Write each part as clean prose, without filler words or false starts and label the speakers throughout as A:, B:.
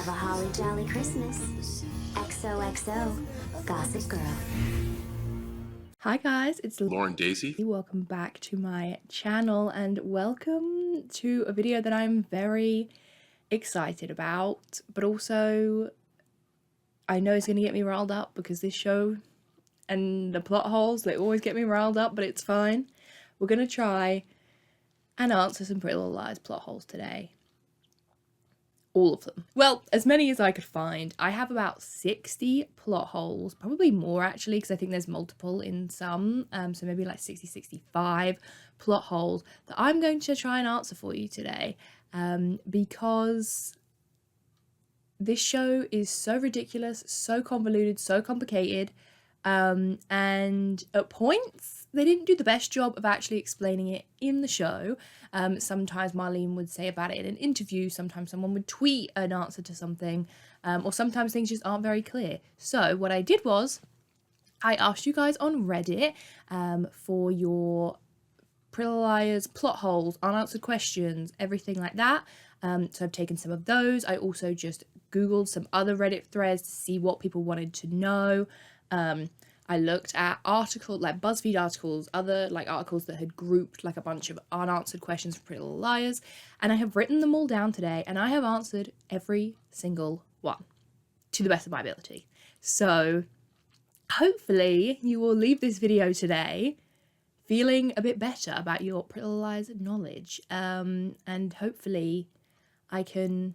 A: Have a holly jolly Christmas. XOXO, Gossip Girl.
B: Hi guys, it's
C: Lauren Daisy.
B: Welcome back to my channel and welcome to a video that I'm very excited about, but also I know it's going to get me riled up because this show and the plot holes, they always get me riled up, but it's fine. We're going to try and answer some Pretty Little Liars plot holes today. All of them. Well, as many as I could find. I have about 60 plot holes, probably more actually, because I think there's multiple in some, so maybe like 60, 65 plot holes that I'm going to try and answer for you today, because this show is so ridiculous, so convoluted, so complicated, and at points they didn't do the best job of actually explaining it in the show. Sometimes Marlene would say about it in an interview, sometimes someone would tweet an answer to something, or sometimes things just aren't very clear. So what I did was, I asked you guys on Reddit for your Pretty Little Liars plot holes, unanswered questions, everything like that. So I've taken some of those. I also just Googled some other Reddit threads to see what people wanted to know. I looked at articles, like BuzzFeed articles, other like articles that had grouped like a bunch of unanswered questions from Pretty Little Liars, and I have written them all down today, and I have answered every single one to the best of my ability. So hopefully you will leave this video today feeling a bit better about your Pretty Little Liars knowledge, and hopefully I can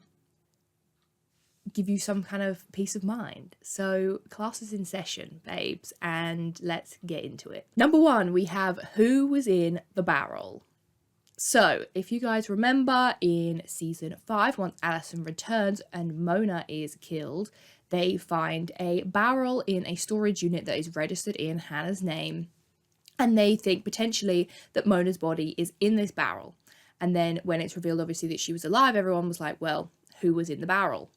B: give you some kind of peace of mind. So class is in session, babes, and let's get into it. Number one, we have who was in the barrel. So if you guys remember in season 5, once Allison returns and Mona is killed, they find a barrel in a storage unit that is registered in Hannah's name, and they think potentially that Mona's body is in this barrel. And then when it's revealed obviously that she was alive, everyone was like, well, who was in the barrel?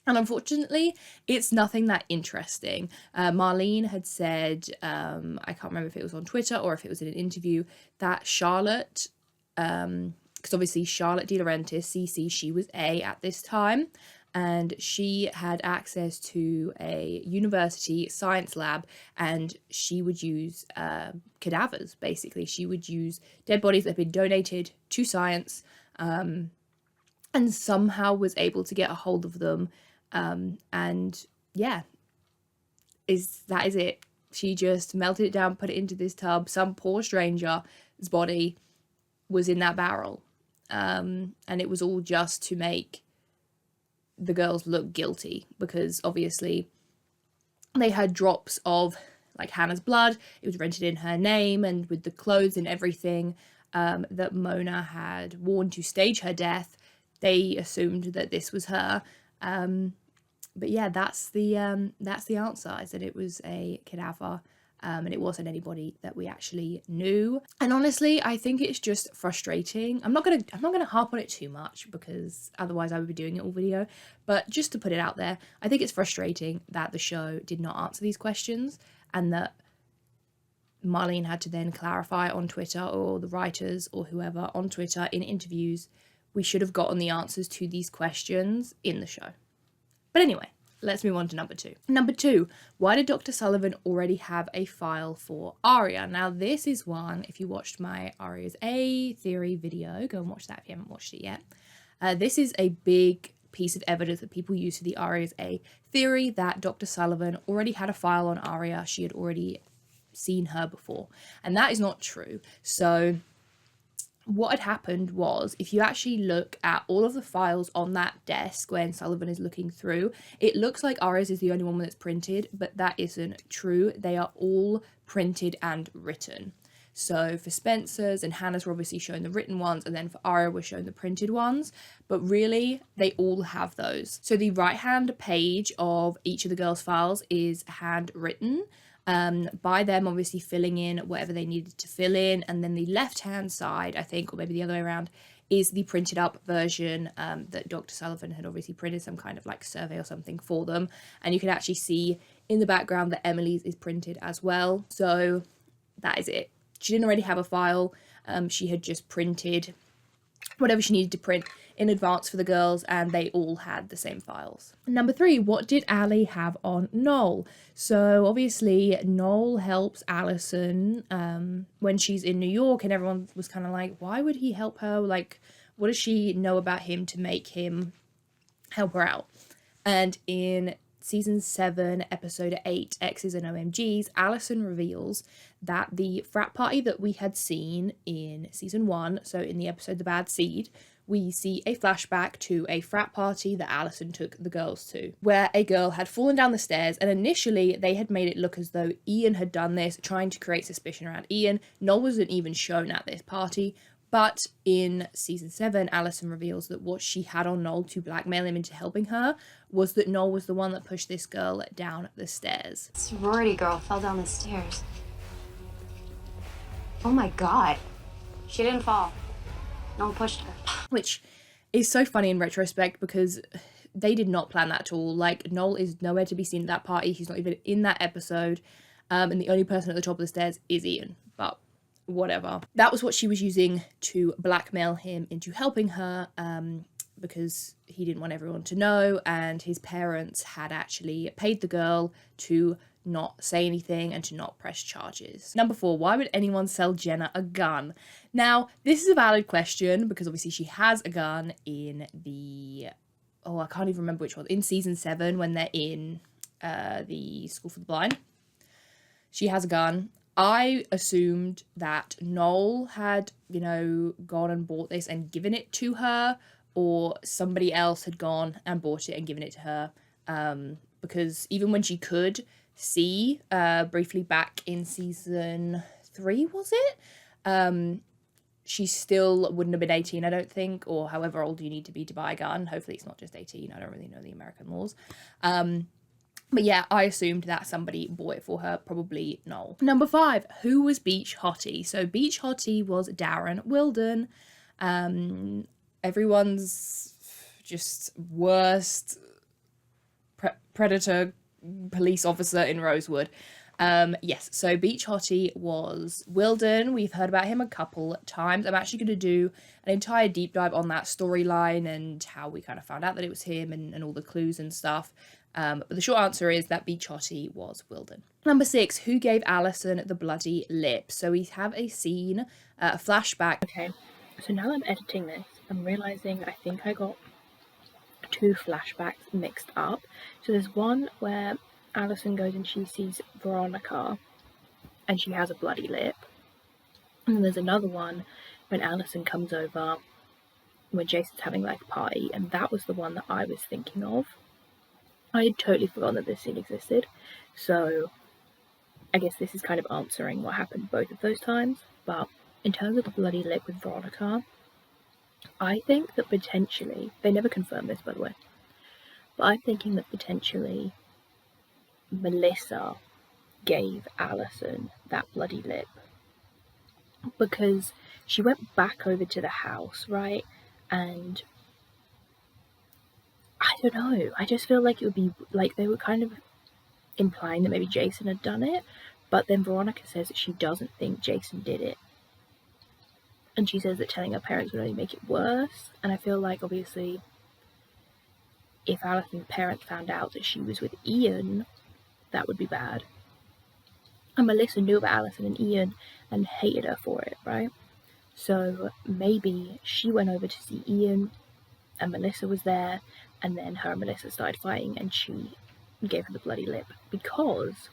B: And unfortunately, it's nothing that interesting. Marlene had said, I can't remember if it was on Twitter or if it was in an interview, that Charlotte, because obviously Charlotte De Laurentiis, CC, she was A at this time, and she had access to a university science lab, and she would use cadavers, basically. She would use dead bodies that had been donated to science, and somehow was able to get a hold of them. And yeah, that is it. She just melted it down, put it into this tub. Some poor stranger's body was in that barrel, and it was all just to make the girls look guilty, because obviously they had drops of like Hannah's blood. It was rented in her name, and with the clothes and everything that Mona had worn to stage her death, they assumed that this was her. But yeah, that's the answer, is that it was a cadaver, and it wasn't anybody that we actually knew. And honestly, I think it's just frustrating. I'm not gonna harp on it too much, because otherwise I would be doing it all video, but just to put it out there, I think it's frustrating that the show did not answer these questions, and that Marlene had to then clarify on Twitter, or the writers or whoever on Twitter in interviews. We should have gotten the answers to these questions in the show. But anyway, let's move on to number 2. Number 2, why did Dr. Sullivan already have a file for Aria? Now, this is one, if you watched my Aria's A theory video, go and watch that if you haven't watched it yet. This is a big piece of evidence that people use for the Aria's A theory, that Dr. Sullivan already had a file on Aria. She had already seen her before. And that is not true. So what had happened was, if you actually look at all of the files on that desk when Sullivan is looking through, it looks like Aria's is the only one that's printed, but that isn't true. They are all printed and written. So for Spencer's and Hannah's were obviously showing the written ones, and then for Aria we're showing the printed ones, but really they all have those. So the right hand page of each of the girls' files is handwritten, by them obviously filling in whatever they needed to fill in, and then the left hand side, I think, or maybe the other way around, is the printed up version that Dr. Sullivan had obviously printed, some kind of like survey or something for them, and you can actually see in the background that Emily's is printed as well. So that is it. She didn't already have a file, she had just printed whatever she needed to print in advance for the girls, and they all had the same files. Number 3, what did Ali have on Noel? So obviously Noel helps Allison when she's in New York, and everyone was kind of like, why would he help her? Like, what does she know about him to make him help her out? And in season 7, episode 8, X's and OMGs, Allison reveals that the frat party that we had seen in season 1, so in the episode The Bad Seed, we see a flashback to a frat party that Allison took the girls to, where a girl had fallen down the stairs, and initially they had made it look as though Ian had done this, trying to create suspicion around Ian. Noel wasn't even shown at this party. But in season 7, Allison reveals that what she had on Noel to blackmail him into helping her was that Noel was the one that pushed this girl down the stairs.
A: Sorority girl fell down the stairs. Oh my god. She didn't fall. No one pushed her.
B: Which is so funny in retrospect because they did not plan that at all. Like, Noel is nowhere to be seen at that party. He's not even in that episode. And the only person at the top of the stairs is Ian. But whatever. That was what she was using to blackmail him into helping her, because he didn't want everyone to know, and his parents had actually paid the girl to not say anything and to not press charges. Number 4, why would anyone sell Jenna a gun? Now, this is a valid question because obviously she has a gun in the, I can't even remember which one, in season 7 when they're in the School for the Blind. She has a gun. I assumed that Noel had, gone and bought this and given it to her, or somebody else had gone and bought it and given it to her. Because even when she could see, briefly back in season 3, was it? She still wouldn't have been 18, I don't think, or however old you need to be to buy a gun. Hopefully it's not just 18. I don't really know the American laws. But yeah, I assumed that somebody bought it for her, probably Noel. Number 5, who was Beach Hottie? So Beach Hottie was Darren Wilden, everyone's just worst predator police officer in Rosewood. Yes, so Beach Hottie was Wilden. We've heard about him a couple times. I'm actually going to do an entire deep dive on that storyline and how we kind of found out that it was him and all the clues and stuff. But the short answer is that Beach Hottie was Wilden. Number 6, who gave Allison the bloody lip? So we have a scene, a flashback.
C: Okay, so now I'm editing this, I'm realising I think I got 2 flashbacks mixed up. So there's one where Allison goes and she sees Veronica and she has a bloody lip. And then there's another one when Allison comes over when Jason's having like a party, and that was the one that I was thinking of. I had totally forgotten that this scene existed, so I guess this is kind of answering what happened both of those times. But in terms of the bloody lip with Veronica, I think that potentially, they never confirmed this by the way, but I'm thinking that potentially Melissa gave Allison that bloody lip because she went back over to the house, right? And I don't know, I just feel like it would be like they were kind of implying that maybe Jason had done it, but then Veronica says that she doesn't think Jason did it, and she says that telling her parents would only make it worse. And I feel like obviously if Allison's parents found out that she was with Ian, that would be bad. And Melissa knew about Allison and Ian and hated her for it, right? So maybe she went over to see Ian and Melissa was there, and then her and Melissa started fighting and she gave her the bloody lip because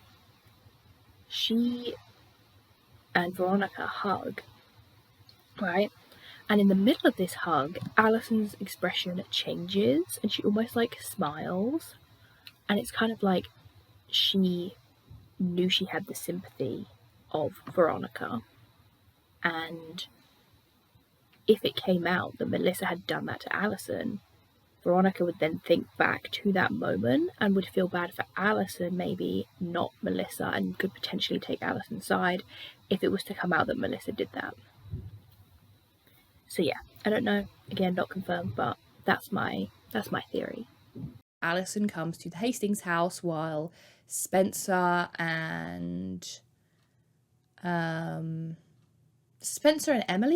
C: she and Veronica hug, right? And in the middle of this hug, Allison's expression changes and she almost like smiles, and it's kind of like she knew she had the sympathy of Veronica, and if it came out that Melissa had done that to Allison, Veronica would then think back to that moment and would feel bad for Allison, maybe not Melissa, and could potentially take Allison's side if it was to come out that Melissa did that. So yeah, I don't know, again not confirmed, but that's my theory.
B: Allison comes to the Hastings house while Spencer and Emily,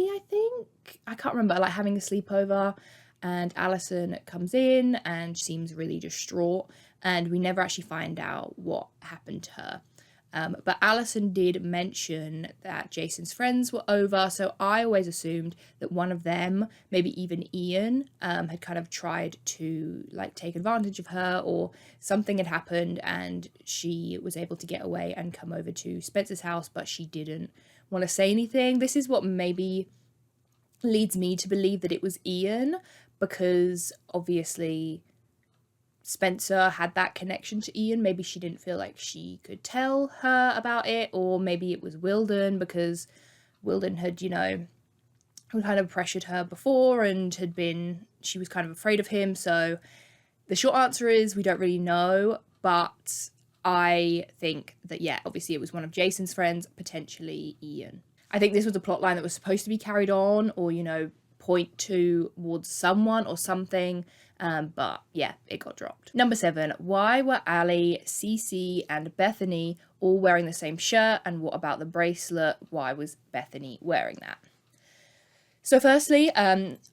B: I think, I can't remember, like having a sleepover, and Alison comes in and seems really distraught, and we never actually find out what happened to her. But Alison did mention that Jason's friends were over, so I always assumed that one of them, maybe even Ian, had kind of tried to like take advantage of her, or something had happened and she was able to get away and come over to Spencer's house, but she didn't want to say anything. This is what maybe leads me to believe that it was Ian, because obviously Spencer had that connection to Ian. Maybe she didn't feel like she could tell her about it, or maybe it was Wilden, because Wilden had, you know, kind of pressured her before and she was kind of afraid of him. So the short answer is we don't really know, but I think that, yeah, obviously it was one of Jason's friends, potentially Ian. I think this was a plot line that was supposed to be carried on, or, you know, point towards someone or something, but yeah, it got dropped. Number 7, why were Ali, Cece and Bethany all wearing the same shirt, and what about the bracelet? Why was Bethany wearing that? So firstly,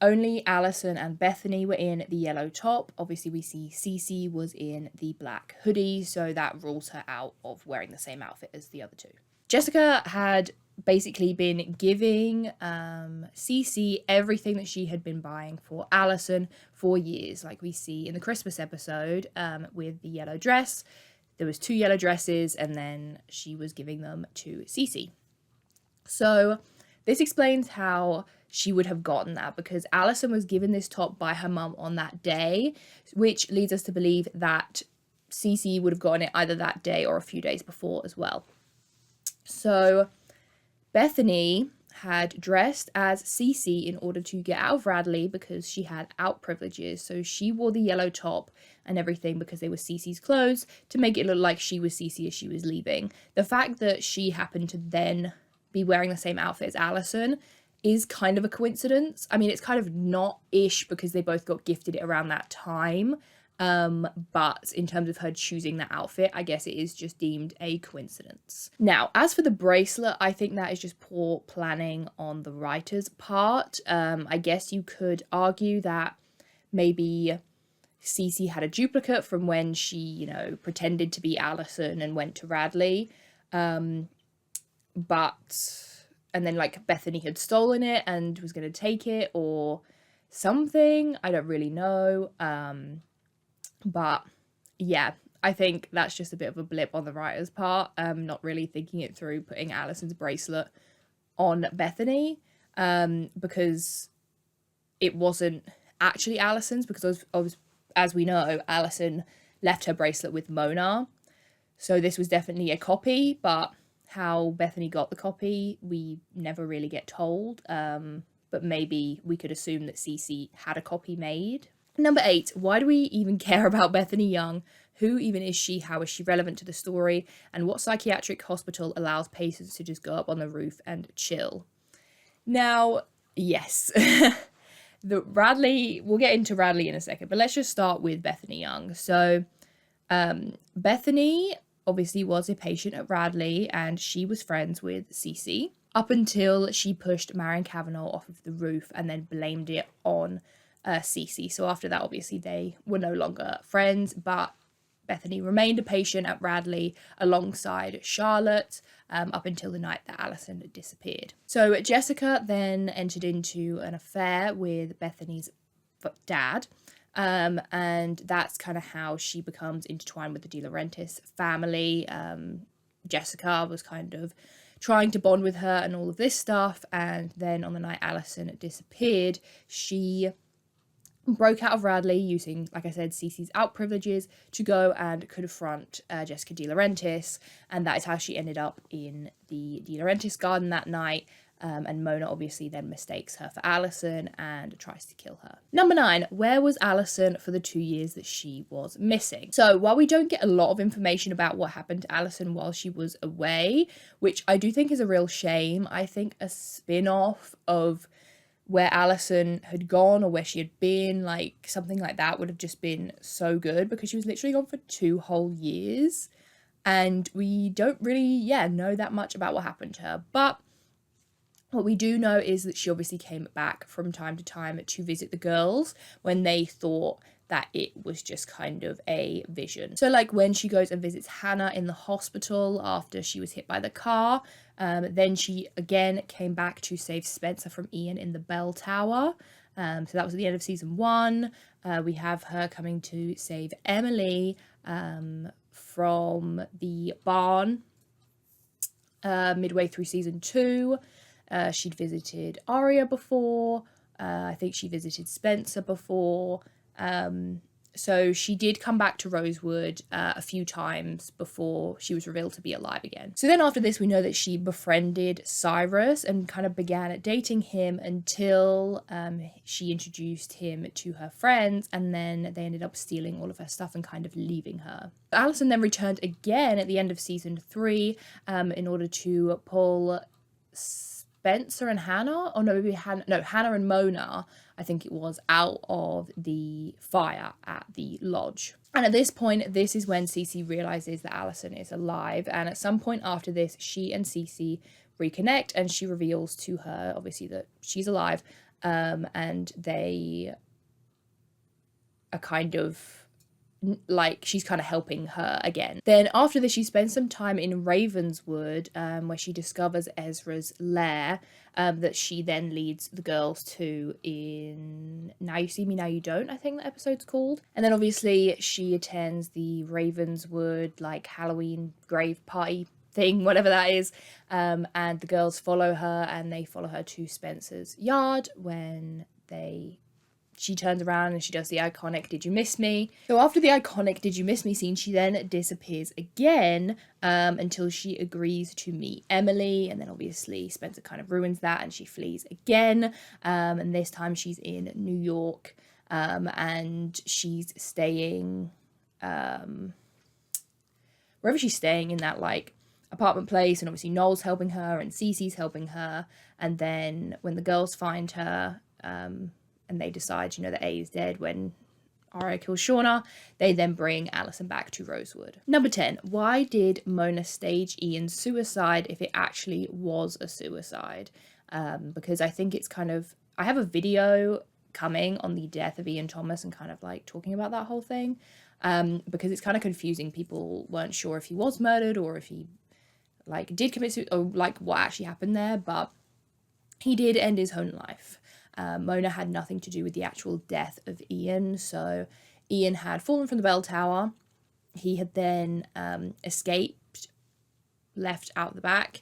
B: only Alison and Bethany were in the yellow top. Obviously we see Cece was in the black hoodie, so that rules her out of wearing the same outfit as the other two. Jessica had basically been giving Cece everything that she had been buying for Alison for years, like we see in the Christmas episode with the yellow dress. There was 2 yellow dresses, and then she was giving them to Cece. So this explains how she would have gotten that, because Alison was given this top by her mum on that day, which leads us to believe that Cece would have gotten it either that day or a few days before as well. So Bethany had dressed as Cece in order to get out of Radley because she had out privileges. So she wore the yellow top and everything because they were Cece's clothes to make it look like she was Cece as she was leaving. The fact that she happened to then be wearing the same outfit as Alison is kind of a coincidence. I mean, it's kind of not-ish because they both got gifted it around that time. But in terms of her choosing that outfit, I guess it is just deemed a coincidence. Now, as for the bracelet, I think that is just poor planning on the writer's part. I guess you could argue that maybe Cece had a duplicate from when she, you know, pretended to be Alison and went to Radley. And then like Bethany had stolen it and was going to take it or something. I don't really know. But yeah, I think that's just a bit of a blip on the writer's part. Not really thinking it through, putting Alison's bracelet on Bethany, because it wasn't actually Alison's, because as we know, Alison left her bracelet with Mona. So this was definitely a copy, but how Bethany got the copy, we never really get told. But maybe we could assume that Cece had a copy made. Number 8, why do we even care about Bethany Young? Who even is she? How is she relevant to the story? And what psychiatric hospital allows patients to just go up on the roof and chill? Now, yes, we'll get into Radley in a second, but let's just start with Bethany Young. So Bethany obviously was a patient at Radley, and she was friends with Cece up until she pushed Marion Cavanaugh off of the roof and then blamed it on Cece. So after that, obviously they were no longer friends, but Bethany remained a patient at Radley alongside Charlotte up until the night that Alison disappeared. So Jessica then entered into an affair with Bethany's dad, and that's kind of how she becomes intertwined with the De Laurentiis family. Jessica was kind of trying to bond with her and all of this stuff, and then on the night Alison disappeared, she broke out of Radley using, like I said, Cece's out privileges to go and confront Jessica De Laurentiis, and that is how she ended up in the De Laurentiis garden that night. And Mona obviously then mistakes her for Alison and tries to kill her. Number 9, where was Alison for the 2 years that she was missing? So while we don't get a lot of information about what happened to Alison while she was away, which I do think is a real shame, I think a spin-off of where Alison had gone or where she had been, like something like that would have just been so good, because she was literally gone for 2 whole years and we don't really know that much about what happened to her. But What we do know is that she obviously came back from time to time to visit the girls when they thought that it was just kind of a vision. So like when she goes and visits Hannah in the hospital after she was hit by the car, then she again came back to save Spencer from Ian in the bell tower. So that was at the end of season 1. We have her coming to save Emily from the barn midway through season 2. She'd visited Arya before. I think she visited Spencer before. So she did come back to Rosewood a few times before she was revealed to be alive again. So then after this, we know that she befriended Cyrus and kind of began dating him until she introduced him to her friends, and then they ended up stealing all of her stuff and kind of leaving her. Alison then returned again at the end of season 3 in order to pull Spencer and Hannah, or no, maybe Hannah and Mona, I think it was, out of the fire at the lodge. And at this point, this is when Cece realizes that Alison is alive. And at some point after this, she and Cece reconnect, and she reveals to her, obviously, that she's alive. And they are kind of like, she's kind of helping her again. Then after this, she spends some time in Ravenswood, where she discovers Ezra's lair, that she then leads the girls to in Now You See Me, Now You Don't, I think the episode's called. And then obviously she attends the Ravenswood like Halloween grave party thing, whatever that is, and the girls follow her, and they follow her to Spencer's yard when she turns around and she does the iconic "Did you miss me?" So after the iconic "Did you miss me?" scene, she then disappears again until she agrees to meet Emily, and then obviously Spencer kind of ruins that and she flees again, and this time she's in New York, and she's staying wherever she's staying in that like apartment place, and obviously Noel's helping her and Cece's helping her, and then when the girls find her and they decide, that A is dead when Arya kills Shauna, they then bring Alison back to Rosewood. Number 10, why did Mona stage Ian's suicide if it actually was a suicide? Because I think it's kind of, I have a video coming on the death of Ian Thomas and kind of like talking about that whole thing, because it's kind of confusing. People weren't sure if he was murdered or if he like did commit suicide, or like what actually happened there, but he did end his own life. Mona had nothing to do with the actual death of Ian. So Ian had fallen from the bell tower. He had then escaped, left out the back,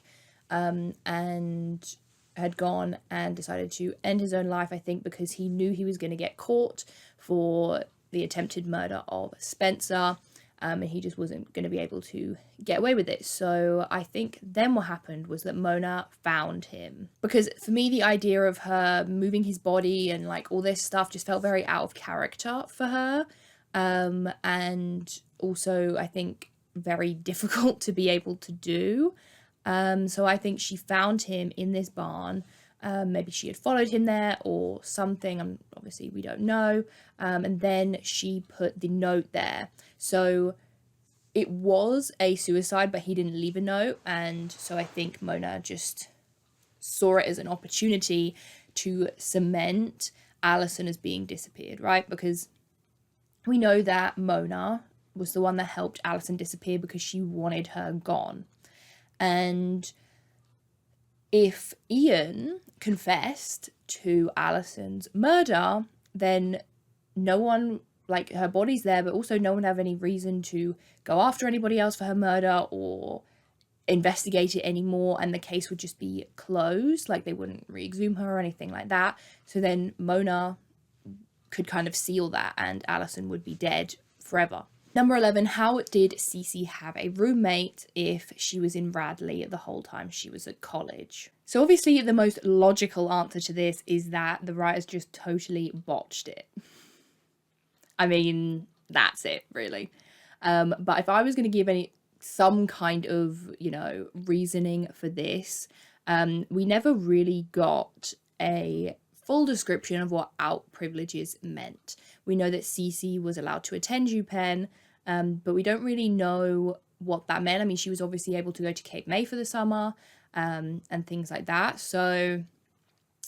B: and had gone and decided to end his own life, I think, because he knew he was going to get caught for the attempted murder of Spencer. And he just wasn't going to be able to get away with it. So I think then what happened was that Mona found him. Because for me, the idea of her moving his body and like all this stuff just felt very out of character for her. And also, I think, very difficult to be able to do. So I think she found him in this barn. Maybe she had followed him there or something. Obviously, we don't know. And then she put the note there. So it was a suicide, but he didn't leave a note. And so I think Mona just saw it as an opportunity to cement Alison as being disappeared, right? Because we know that Mona was the one that helped Alison disappear because she wanted her gone. And if Ian confessed to Alison's murder, then no one, like, her body's there, but also no one have any reason to go after anybody else for her murder or investigate it anymore, and the case would just be closed. Like, they wouldn't re-exhume her or anything like that. So then Mona could kind of seal that, and Alison would be dead forever. Number 11, how did Cece have a roommate if she was in Bradley the whole time she was at college? So obviously the most logical answer to this is that the writers just totally botched it. I mean, that's it, really. But if I was going to give some kind of, reasoning for this, we never really got a full description of what out privileges meant. We know that Cece was allowed to attend UPenn, but we don't really know what that meant. I mean, she was obviously able to go to Cape May for the summer, and things like that. So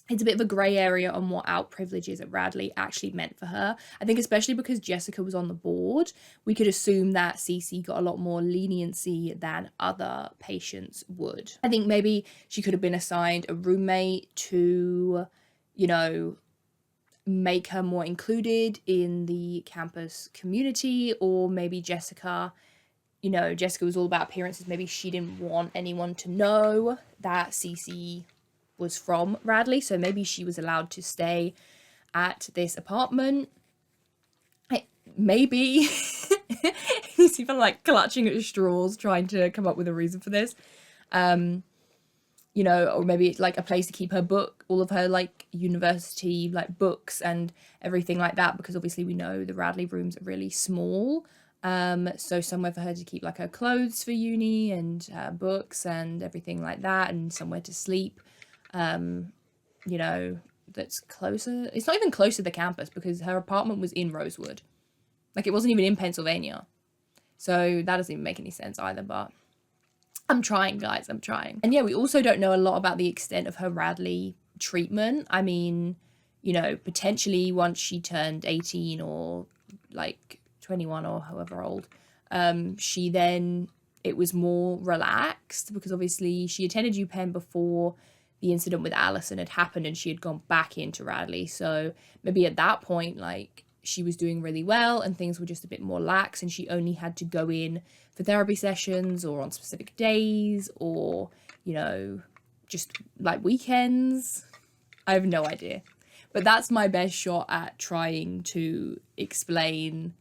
B: it's a bit of a grey area on what out privileges at Radley actually meant for her. I think especially because Jessica was on the board, we could assume that Cece got a lot more leniency than other patients would. I think maybe she could have been assigned a roommate to, you know, make her more included in the campus community, or maybe Jessica, you know, Jessica was all about appearances. Maybe she didn't want anyone to know that Cece was from Radley, so maybe she was allowed to stay at this apartment. Maybe he's even like clutching at straws trying to come up with a reason for this. You know, or maybe it's like a place to keep her book, all of her like university like books and everything like that, because obviously we know the Radley rooms are really small. So somewhere for her to keep like her clothes for uni and books and everything like that, and somewhere to sleep. You know, that's closer. It's not even close to the campus because her apartment was in Rosewood. Like, it wasn't even in Pennsylvania. So that doesn't even make any sense either, but I'm trying, guys, I'm trying. And yeah, we also don't know a lot about the extent of her Radley treatment. I mean, you know, potentially once she turned 18 or like 21 or however old, it was more relaxed, because obviously she attended UPenn before the incident with Allison had happened and she had gone back into Radley. So maybe at that point, like, she was doing really well and things were just a bit more lax, and she only had to go in for therapy sessions or on specific days, or, you know, just like weekends. I have no idea. But that's my best shot at trying to explain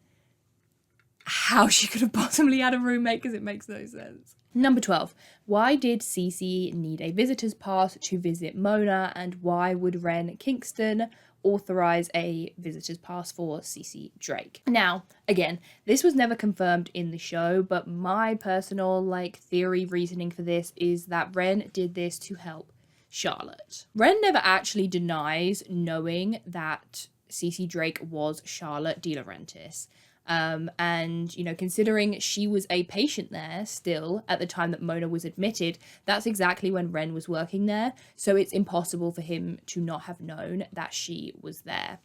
B: how she could have possibly had a roommate, because it makes no sense. Number 12. Why did Cece need a visitor's pass to visit Mona, and why would Wren Kingston authorize a visitor's pass for Cece Drake? Now, again, this was never confirmed in the show, but my personal like theory reasoning for this is that Wren did this to help Charlotte. Wren never actually denies knowing that Cece Drake was Charlotte De Laurentiis. And, you know, considering she was a patient there still at the time that Mona was admitted, that's exactly when Wren was working there. So it's impossible for him to not have known that she was there.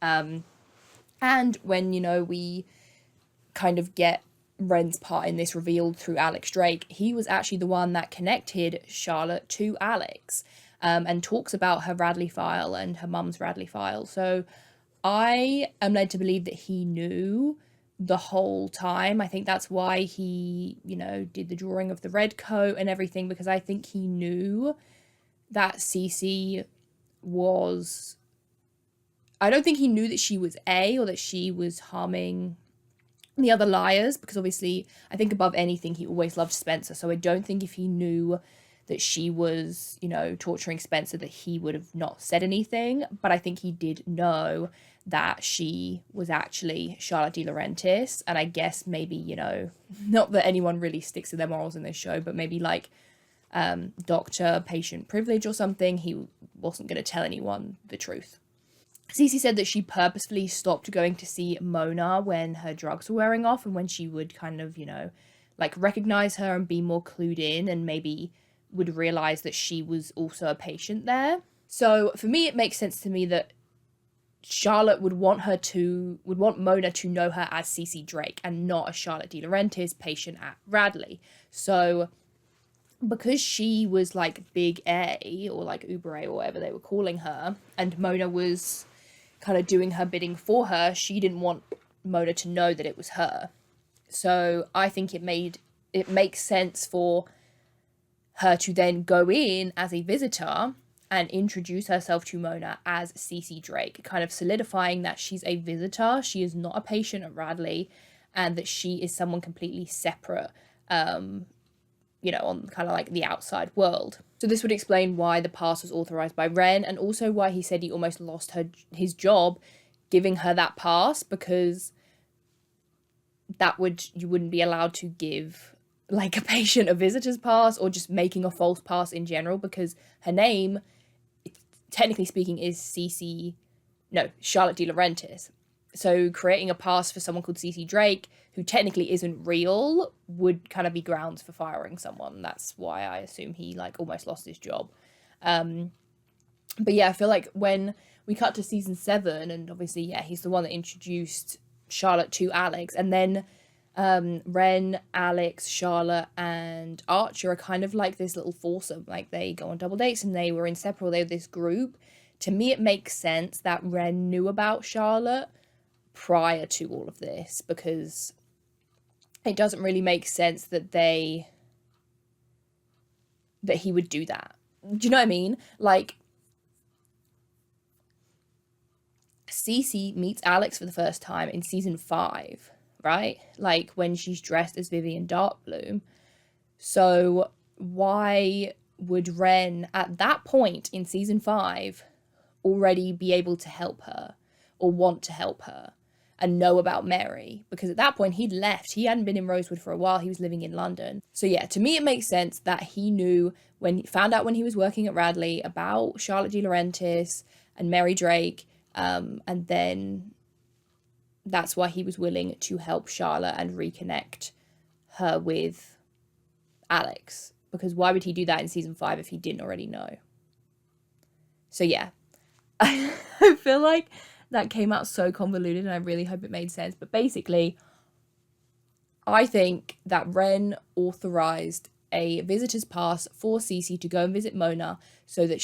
B: And when, you know, we kind of get Wren's part in this revealed through Alex Drake, he was actually the one that connected Charlotte to Alex, and talks about her Radley file and her mum's Radley file. So I am led to believe that he knew the whole time. I think that's why he, you know, did the drawing of the red coat and everything, because I think he knew that Cece was... I don't think he knew that she was or that she was harming the other liars, because obviously I think above anything he always loved Spencer. So I don't think if he knew that she was, you know, torturing Spencer, that he would have not said anything. But I think he did know that she was actually Charlotte De Laurentiis. And I guess maybe, you know, not that anyone really sticks to their morals in this show, but maybe like doctor-patient privilege or something, he wasn't going to tell anyone the truth. Cece said that she purposefully stopped going to see Mona when her drugs were wearing off, and when she would kind of, you know, like recognize her and be more clued in, and maybe would realize that she was also a patient there. So for me, it makes sense to me that Charlotte would want Mona to know her as Cece Drake and not as Charlotte De Laurentiis, patient at Radley. So because she was like Big A, or like Uber A, or whatever they were calling her, and Mona was kind of doing her bidding for her, she didn't want Mona to know that it was her. So I think it makes sense for her to then go in as a visitor and introduce herself to Mona as Cece Drake, kind of solidifying that she's a visitor, she is not a patient at Radley, and that she is someone completely separate, you know, on kind of like the outside world. So this would explain why the pass was authorized by Wren, and also why he said he almost lost his job giving her that pass, because you wouldn't be allowed to give like a patient a visitor's pass, or just making a false pass in general, because her name, technically speaking, is Charlotte De Laurentiis. So creating a past for someone called CC Drake, who technically isn't real, would kind of be grounds for firing someone. That's why I assume he like almost lost his job. But yeah, I feel like when we cut to season 7, and obviously, yeah, he's the one that introduced Charlotte to Alex, and then Ren, Alex, Charlotte, and Archer are kind of like this little foursome. Like they go on double dates and they were inseparable. They were this group. To me, it makes sense that Ren knew about Charlotte prior to all of this, because it doesn't really make sense that he would do that. Do you know what I mean? Like, Cece meets Alex for the first time in season 5, right? Like when she's dressed as Vivian Darkbloom. So why would Ren at that point in season 5 already be able to help her or want to help her and know about Mary? Because at that point he'd left. He hadn't been in Rosewood for a while. He was living in London. So yeah, to me it makes sense that he knew, when he found out when he was working at Radley, about Charlotte De Laurentiis and Mary Drake. And then that's why he was willing to help Charlotte and reconnect her with Alex. Because why would he do that in season 5 if he didn't already know? So yeah, I feel like that came out so convoluted, and I really hope it made sense. But basically, I think that Ren authorized a visitor's pass for Cece to go and visit Mona, so that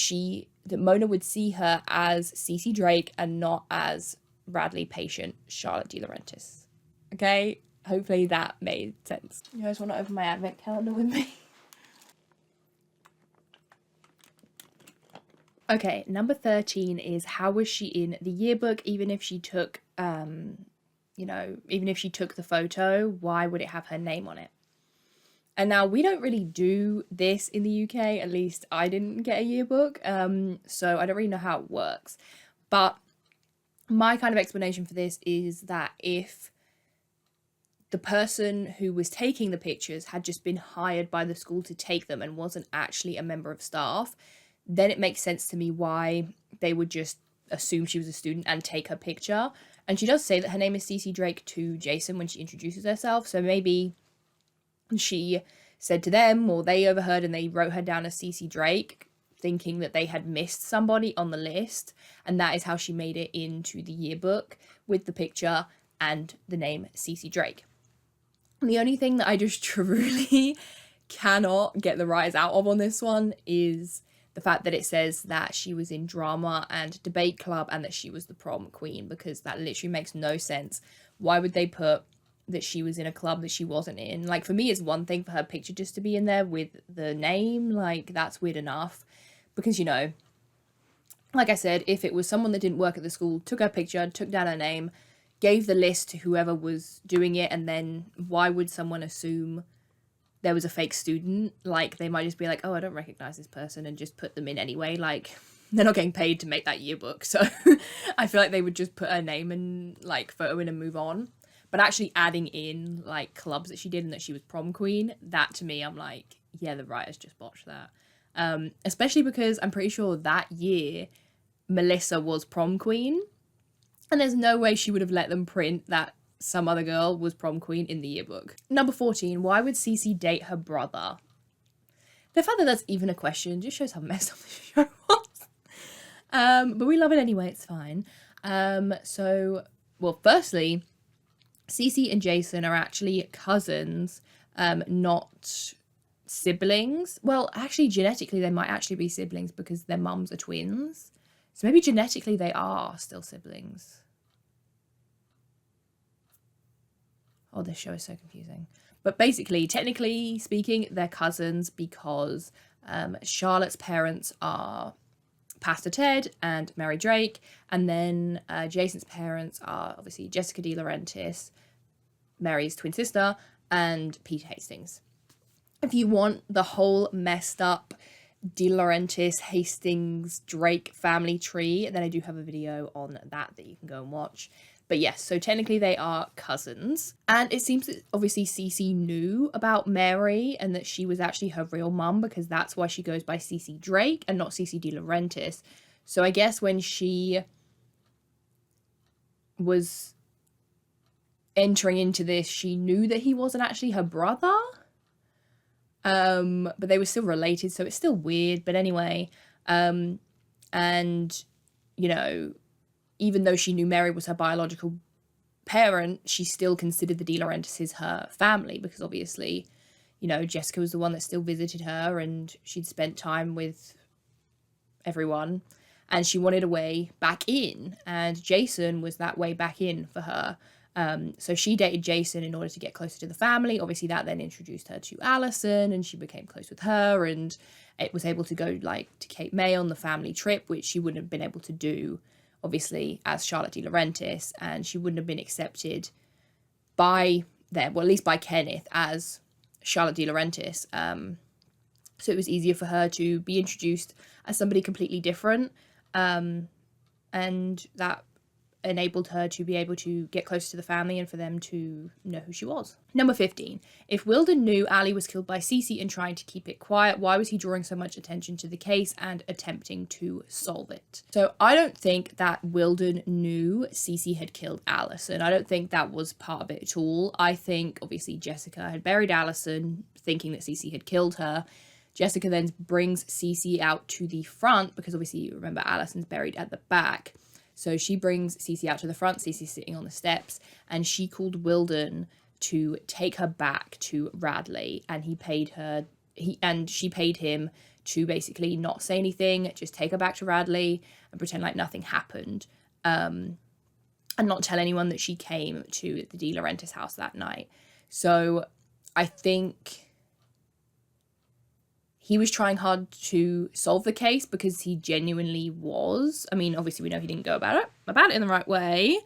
B: Mona would see her as Cece Drake and not as Radley patient Charlotte De Laurentiis. Okay? Hopefully that made sense. You guys want to open my advent calendar with me? Okay, number 13 is, how was she in the yearbook? Even if she took, even if she took the photo, why would it have her name on it? And now we don't really do this in the UK, at least I didn't get a yearbook, so I don't really know how it works. But my kind of explanation for this is that if the person who was taking the pictures had just been hired by the school to take them and wasn't actually a member of staff, then it makes sense to me why they would just assume she was a student and take her picture. And she does say that her name is Cece Drake to Jason when she introduces herself, so maybe she said to them, or they overheard and they wrote her down as Cece Drake, thinking that they had missed somebody on the list, and that is how she made it into the yearbook with the picture and the name Cece Drake. And the only thing that I just truly cannot get the rise out of on this one is the fact that it says that she was in drama and debate club and that she was the prom queen, because that literally makes no sense. Why would they put that she was in a club that she wasn't in? Like, for me, it's one thing for her picture just to be in there with the name. Like, that's weird enough, because, you know, like I said, if it was someone that didn't work at the school, took her picture, took down her name, gave the list to whoever was doing it, and then why would someone assume there was a fake student? Like, they might just be like, oh, I don't recognize this person, and just put them in anyway. Like, they're not getting paid to make that yearbook, so I feel like they would just put her name and like photo in and move on. But actually adding in like clubs that she did and that she was prom queen, that to me, I'm like, yeah, the writers just botched that. Especially because I'm pretty sure that year Melissa was prom queen, and there's no way she would have let them print that some other girl was prom queen in the yearbook. Number 14, why would Cece date her brother? The fact that that's even a question just shows how messed up the show was. But we love it anyway, it's fine. Well, firstly, Cece and Jason are actually cousins, not siblings. Well, actually, genetically, they might actually be siblings because their mums are twins. So maybe genetically they are still siblings. Oh, this show is so confusing. But basically, technically speaking, they're cousins because Charlotte's parents are Pastor Ted and Mary Drake, and then Jason's parents are obviously Jessica De Laurentiis, Mary's twin sister, and Pete Hastings. If you want the whole messed up De Laurentiis, Hastings, Drake family tree, then I do have a video on that you can go and watch. But yes, so technically they are cousins. And it seems that obviously Cece knew about Mary and that she was actually her real mum, because that's why she goes by Cece Drake and not Cece De Laurentiis. So I guess when she was entering into this, she knew that he wasn't actually her brother. But they were still related, so it's still weird. But anyway, and, you know, even though she knew Mary was her biological parent, she still considered the De Laurentises her family, because obviously, you know, Jessica was the one that still visited her and she'd spent time with everyone, and she wanted a way back in, and Jason was that way back in for her. So she dated Jason in order to get closer to the family. Obviously that then introduced her to Allison, and she became close with her, and it was able to go like to Cape May on the family trip, which she wouldn't have been able to do obviously as Charlotte De Laurentiis, and she wouldn't have been accepted by them, well, at least by Kenneth, as Charlotte De Laurentiis. So it was easier for her to be introduced as somebody completely different, and that enabled her to be able to get close to the family and for them to know who she was. Number 15. If Wilden knew Ali was killed by Cece and trying to keep it quiet, why was he drawing so much attention to the case and attempting to solve it? So I don't think that Wilden knew Cece had killed Allison. I don't think that was part of it at all. I think obviously Jessica had buried Allison thinking that Cece had killed her. Jessica then brings Cece out to the front, because obviously you remember Allison's buried at the back. So she brings Cece out to the front. Cece's sitting on the steps, and she called Wilden to take her back to Radley, and she paid him to basically not say anything, just take her back to Radley and pretend like nothing happened, and not tell anyone that she came to the De Laurentiis house that night. So I think he was trying hard to solve the case, because he genuinely was. I mean, obviously we know he didn't go about it in the right way,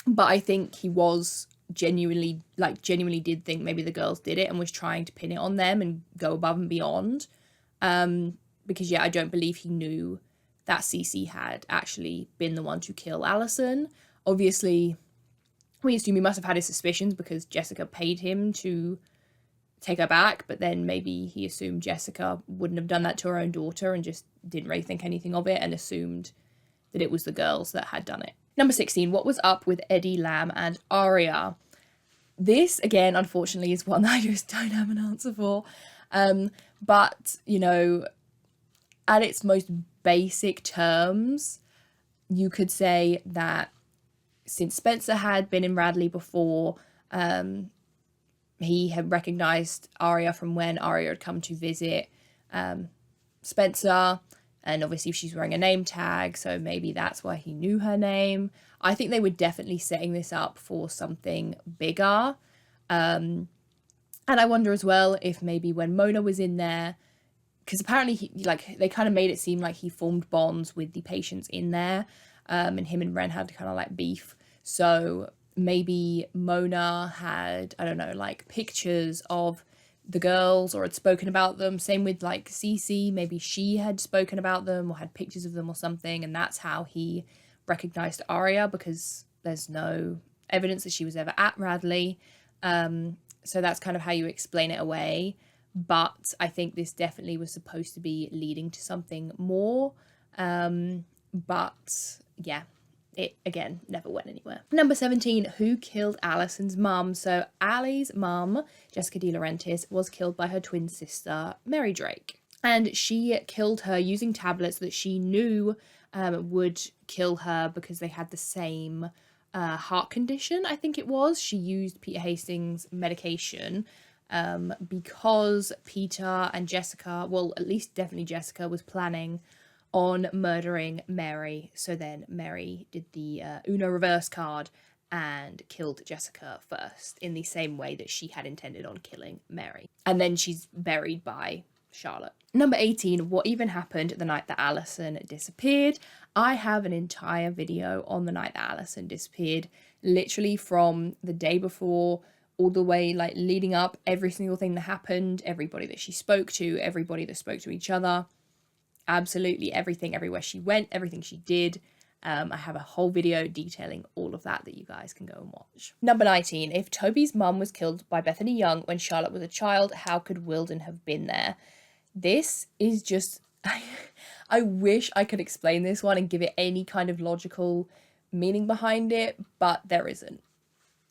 B: but I think he was genuinely did think maybe the girls did it and was trying to pin it on them and go above and beyond. Because yeah, I don't believe he knew that Cece had actually been the one to kill Allison. Obviously, we assume he must have had his suspicions because Jessica paid him to take her back, but then maybe he assumed Jessica wouldn't have done that to her own daughter and just didn't really think anything of it and assumed that it was the girls that had done it. Number 16, what was up with Eddie, Lamb and Aria? This, again, unfortunately, is one that I just don't have an answer for. But, you know, at its most basic terms, you could say that since Spencer had been in Radley before, he had recognised Aria from when Aria had come to visit Spencer, and obviously she's wearing a name tag, so maybe that's why he knew her name. I think they were definitely setting this up for something bigger. And I wonder as well if maybe when Mona was in there, because apparently they kind of made it seem like he formed bonds with the patients in there, and him and Ren had kind of like beef. So maybe Mona had, I don't know, like pictures of the girls or had spoken about them. Same with like Cece, maybe she had spoken about them or had pictures of them or something, and that's how he recognized Aria, because there's no evidence that she was ever at Radley. So that's kind of how you explain it away. But I think this definitely was supposed to be leading to something more. But yeah, it, again, never went anywhere. Number 17, who killed Allison's mum? So Allie's mum, Jessica De Laurentiis, was killed by her twin sister, Mary Drake. And she killed her using tablets that she knew would kill her because they had the same heart condition, I think it was. She used Peter Hastings' medication because Peter and Jessica, well, at least definitely Jessica, was planning on murdering Mary. So then Mary did the Uno reverse card and killed Jessica first in the same way that she had intended on killing Mary. And then she's buried by Charlotte. Number 18, what even happened the night that Allison disappeared? I have an entire video on the night that Allison disappeared, literally from the day before all the way like leading up, every single thing that happened, everybody that she spoke to, everybody that spoke to each other, absolutely everything, everywhere she went, everything she did. I have a whole video detailing all of that you guys can go and watch. Number 19, if Toby's mum was killed by Bethany Young when Charlotte was a child, how could Wilden have been there? This is just, I wish I could explain this one and give it any kind of logical meaning behind it, but there isn't.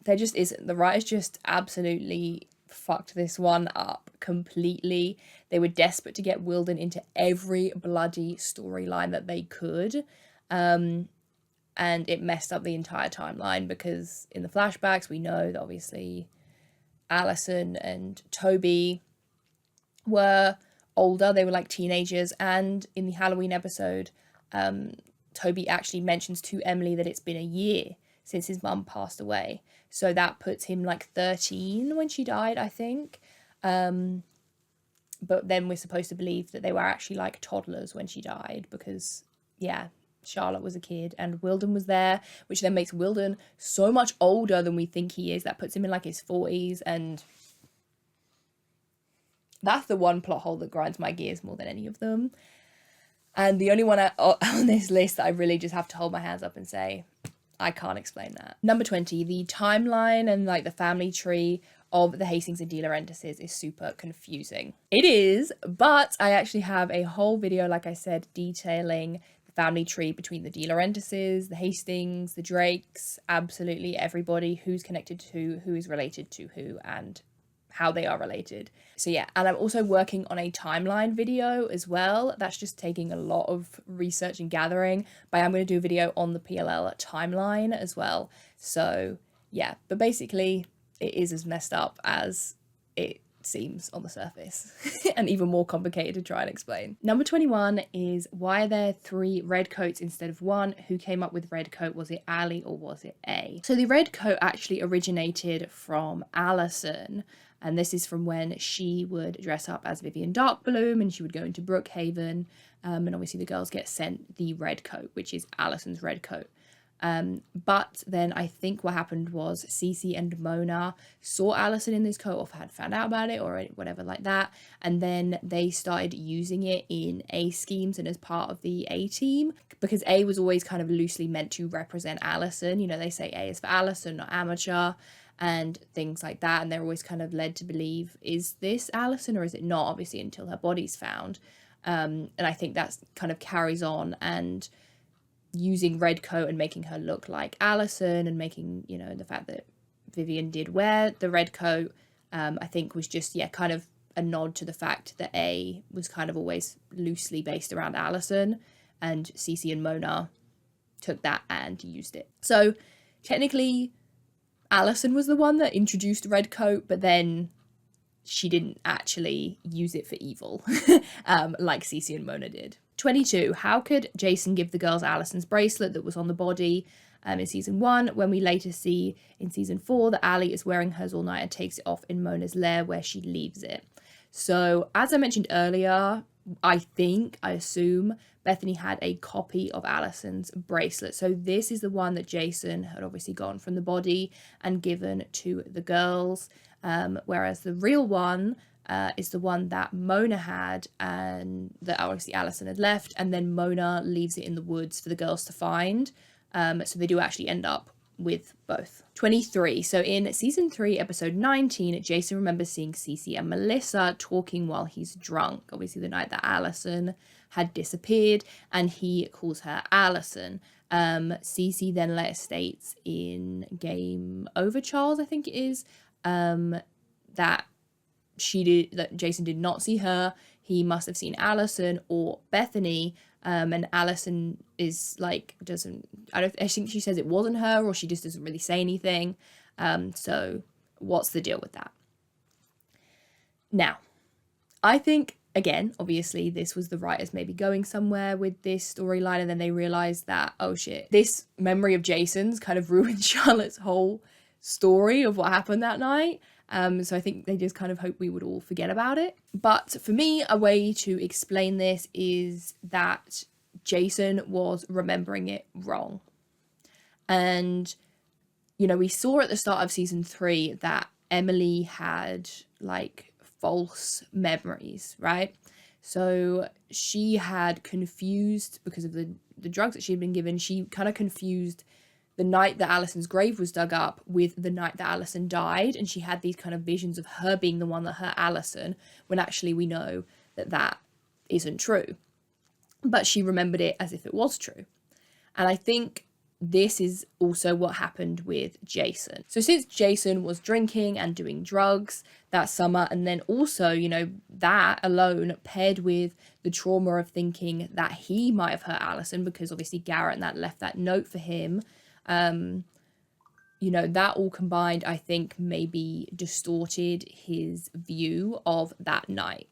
B: There just isn't. The writers just absolutely fucked this one up completely. They were desperate to get Wilden into every bloody storyline that they could. And it messed up the entire timeline, because in the flashbacks we know that obviously Alison and Toby were older. They were like teenagers. And in the Halloween episode, Toby actually mentions to Emily that it's been a year since his mum passed away. So that puts him like 13 when she died, I think. But then we're supposed to believe that they were actually like toddlers when she died, because, yeah, Charlotte was a kid and Wilden was there, which then makes Wilden so much older than we think he is. That puts him in like his 40s, and that's the one plot hole that grinds my gears more than any of them. And the only one on this list that I really just have to hold my hands up and say, I can't explain that. Number 20, the timeline and like the family tree of the Hastings and De Laurentises is super confusing. It is, but I actually have a whole video, like I said, detailing the family tree between the De Laurentises, the Hastings, the Drakes, absolutely everybody, who's connected to who is related to who, and how they are related. So yeah, and I'm also working on a timeline video as well. That's just taking a lot of research and gathering, but I'm going to do a video on the PLL timeline as well. So yeah, but basically it is as messed up as it seems on the surface and even more complicated to try and explain. Number 21 is, why are there 3 red coats instead of 1? Who came up with red coat? Was it Ali or was it A? So the red coat actually originated from Alison, and this is from when she would dress up as Vivian Darkbloom and she would go into Brookhaven, and obviously the girls get sent the red coat, which is Alison's red coat. But then I think what happened was Cece and Mona saw Alison in this coat, or had found out about it or whatever like that, and then they started using it in A schemes and as part of the A team, because A was always kind of loosely meant to represent Alison. You know, they say A is for Alison, not amateur, and things like that, and they're always kind of led to believe, is this Alison or is it not, obviously until her body's found. And I think that's kind of carries on, and using red coat and making her look like Alison, and making, you know, the fact that Vivian did wear the red coat, I think was just, yeah, kind of a nod to the fact that A was kind of always loosely based around Alison, and Cece and Mona took that and used it. So technically Alison was the one that introduced red coat, but then she didn't actually use it for evil, like Cece and Mona did. 22. How could Jason give the girls Alison's bracelet that was on the body in season 1, when we later see in season 4 that Ali is wearing hers all night and takes it off in Mona's lair where she leaves it? So as I mentioned earlier, I assume Bethany had a copy of Alison's bracelet. So this is the one that Jason had obviously gotten from the body and given to the girls. Whereas the real one is the one that Mona had, and that obviously Alison had left, and then Mona leaves it in the woods for the girls to find. So they do actually end up with both. 23. So in season 3, episode 19, Jason remembers seeing Cece and Melissa talking while he's drunk. Obviously the night that Alison had disappeared, and he calls her Alison. Cece then later states in Game Over Charles, I think it is, that Jason did not see her. He must have seen Alison or Bethany, and Alison is like, I think she says it wasn't her, or she just doesn't really say anything. So what's the deal with that? Now, I think, again, obviously this was the writers maybe going somewhere with this storyline, and then they realized that, oh shit, this memory of Jason's kind of ruined Charlotte's whole story of what happened that night. So I think they just kind of hope we would all forget about it. But for me, a way to explain this is that Jason was remembering it wrong. And, you know, we saw at the start of season 3 that Emily had like false memories, right? So she had confused, because of the drugs that she'd been given, she kind of confused the night that Alison's grave was dug up with the night that Alison died, and she had these kind of visions of her being the one that hurt Alison, when actually we know that that isn't true. But she remembered it as if it was true. And I think this is also what happened with Jason. So since Jason was drinking and doing drugs that summer, and then also, you know, that alone paired with the trauma of thinking that he might have hurt Alison, because obviously Garrett and that left that note for him, you know, that all combined, I think, maybe distorted his view of that night.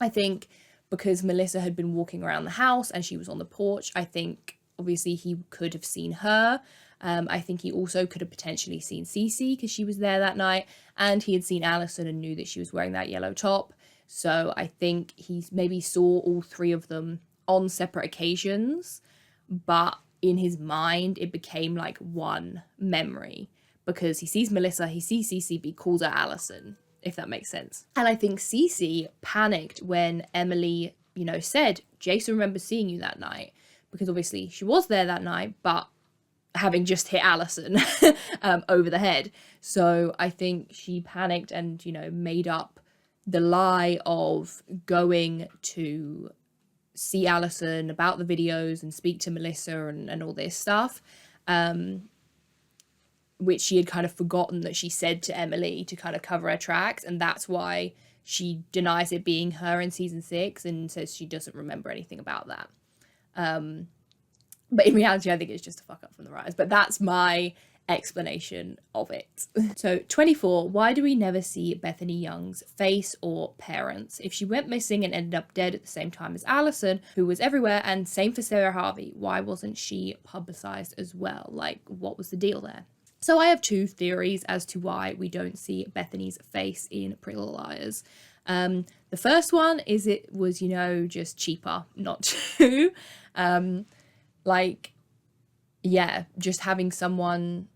B: I think because Melissa had been walking around the house and she was on the porch, I think obviously he could have seen her. I think he also could have potentially seen Cece because she was there that night, and he had seen Alison and knew that she was wearing that yellow top. So I think he maybe saw all three of them on separate occasions, but in his mind it became like one memory, because he sees Melissa, he sees Cece, but he calls her Alison, if that makes sense. And I think Cece panicked when Emily, you know, said, Jason remembers seeing you that night, because obviously she was there that night, but having just hit Alison over the head. So I think she panicked and, you know, made up the lie of going to see Alison about the videos and speak to Melissa and all this stuff, which she had kind of forgotten that she said to Emily to kind of cover her tracks, and that's why she denies it being her in season 6 and says she doesn't remember anything about that. But in reality, I think it's just a fuck up from the writers, but that's my explanation of it. So 24, why do we never see Bethany Young's face or parents? If she went missing and ended up dead at the same time as Alison, who was everywhere, and same for Sarah Harvey, why wasn't she publicized as well? Like, what was the deal there? So I have two theories as to why we don't see Bethany's face in Pretty Little Liars. The first one is it was, you know, just cheaper not to. Like, yeah, just having someone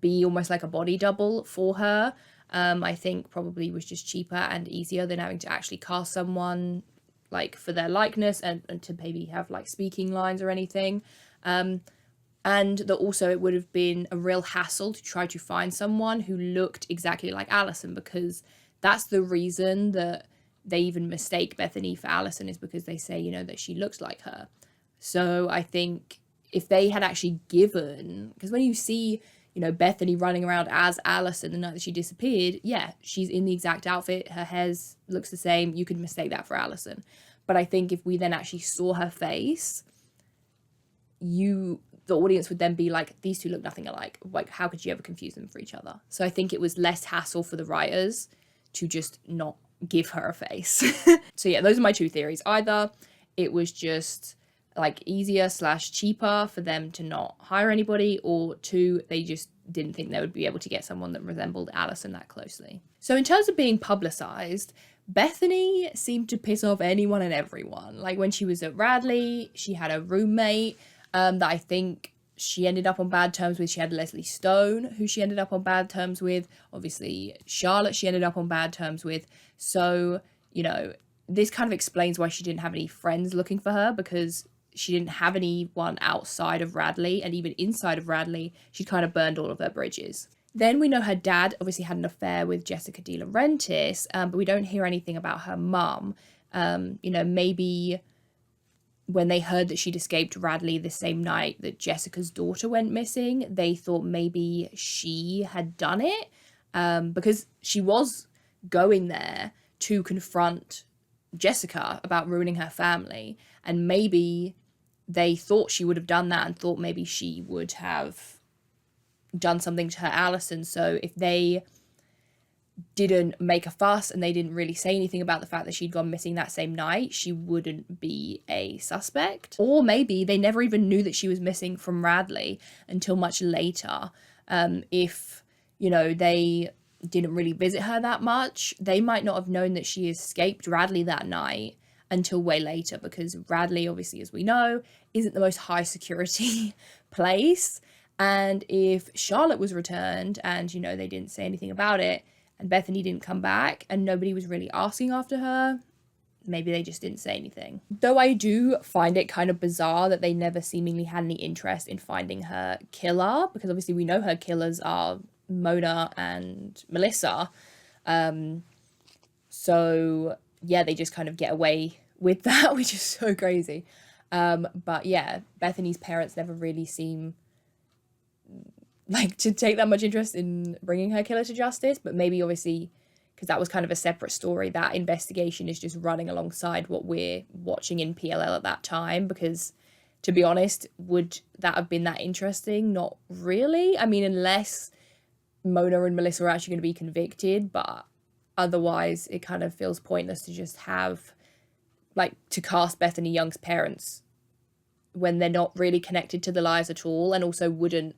B: be almost like a body double for her, I think probably was just cheaper and easier than having to actually cast someone like for their likeness and to maybe have like speaking lines or anything. And that also it would have been a real hassle to try to find someone who looked exactly like Alison, because that's the reason that they even mistake Bethany for Alison, is because they say, you know, that she looks like her. So I think if they had actually given, because when you see, you know, Bethany running around as Alison the night that she disappeared, yeah, she's in the exact outfit, her hair looks the same, you could mistake that for Alison. But I think if we then actually saw her face, the audience would then be like, these two look nothing alike. Like, how could you ever confuse them for each other? So I think it was less hassle for the writers to just not give her a face. So yeah, those are my two theories. Either it was just like easier / cheaper for them to not hire anybody, or two, they just didn't think they would be able to get someone that resembled Alison that closely. So in terms of being publicized, Bethany seemed to piss off anyone and everyone. Like when she was at Radley, she had a roommate that I think she ended up on bad terms with. She had Leslie Stone, who she ended up on bad terms with. Obviously, Charlotte, she ended up on bad terms with. So, you know, this kind of explains why she didn't have any friends looking for her, because she didn't have anyone outside of Radley, and even inside of Radley, she kind of burned all of her bridges. Then we know her dad obviously had an affair with Jessica De Laurentiis, but we don't hear anything about her mum. You know, maybe when they heard that she'd escaped Radley the same night that Jessica's daughter went missing, they thought maybe she had done it, because she was going there to confront Jessica about ruining her family, and maybe they thought she would have done that and thought maybe she would have done something to her Alison. So if they didn't make a fuss and they didn't really say anything about the fact that she'd gone missing that same night, she wouldn't be a suspect. Or maybe they never even knew that she was missing from Radley until much later. If, you know, they didn't really visit her that much, they might not have known that she escaped Radley that night until way later, because Radley, obviously, as we know, isn't the most high security place. And if Charlotte was returned and, you know, they didn't say anything about it, and Bethany didn't come back and nobody was really asking after her, maybe they just didn't say anything. Though I do find it kind of bizarre that they never seemingly had any interest in finding her killer, because obviously we know her killers are Mona and Melissa. So yeah, they just kind of get away with that, which is so crazy. But yeah, Bethany's parents never really seem like to take that much interest in bringing her killer to justice, but maybe obviously because that was kind of a separate story, that investigation is just running alongside what we're watching in PLL at that time, because to be honest, would that have been that interesting? Not really. I mean, unless Mona and Melissa are actually going to be convicted, but otherwise it kind of feels pointless to just have, like, to cast Bethany Young's parents when they're not really connected to the lies at all, and also wouldn't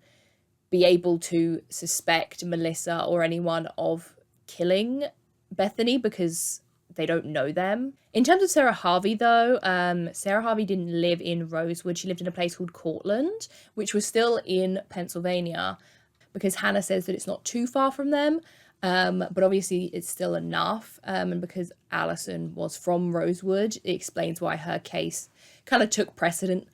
B: be able to suspect Melissa or anyone of killing Bethany because they don't know them. In terms of Sarah Harvey, though, Sarah Harvey didn't live in Rosewood. She lived in a place called Cortland, which was still in Pennsylvania, because Hannah says that it's not too far from them, but obviously it's still enough. And because Allison was from Rosewood, it explains why her case kind of took precedent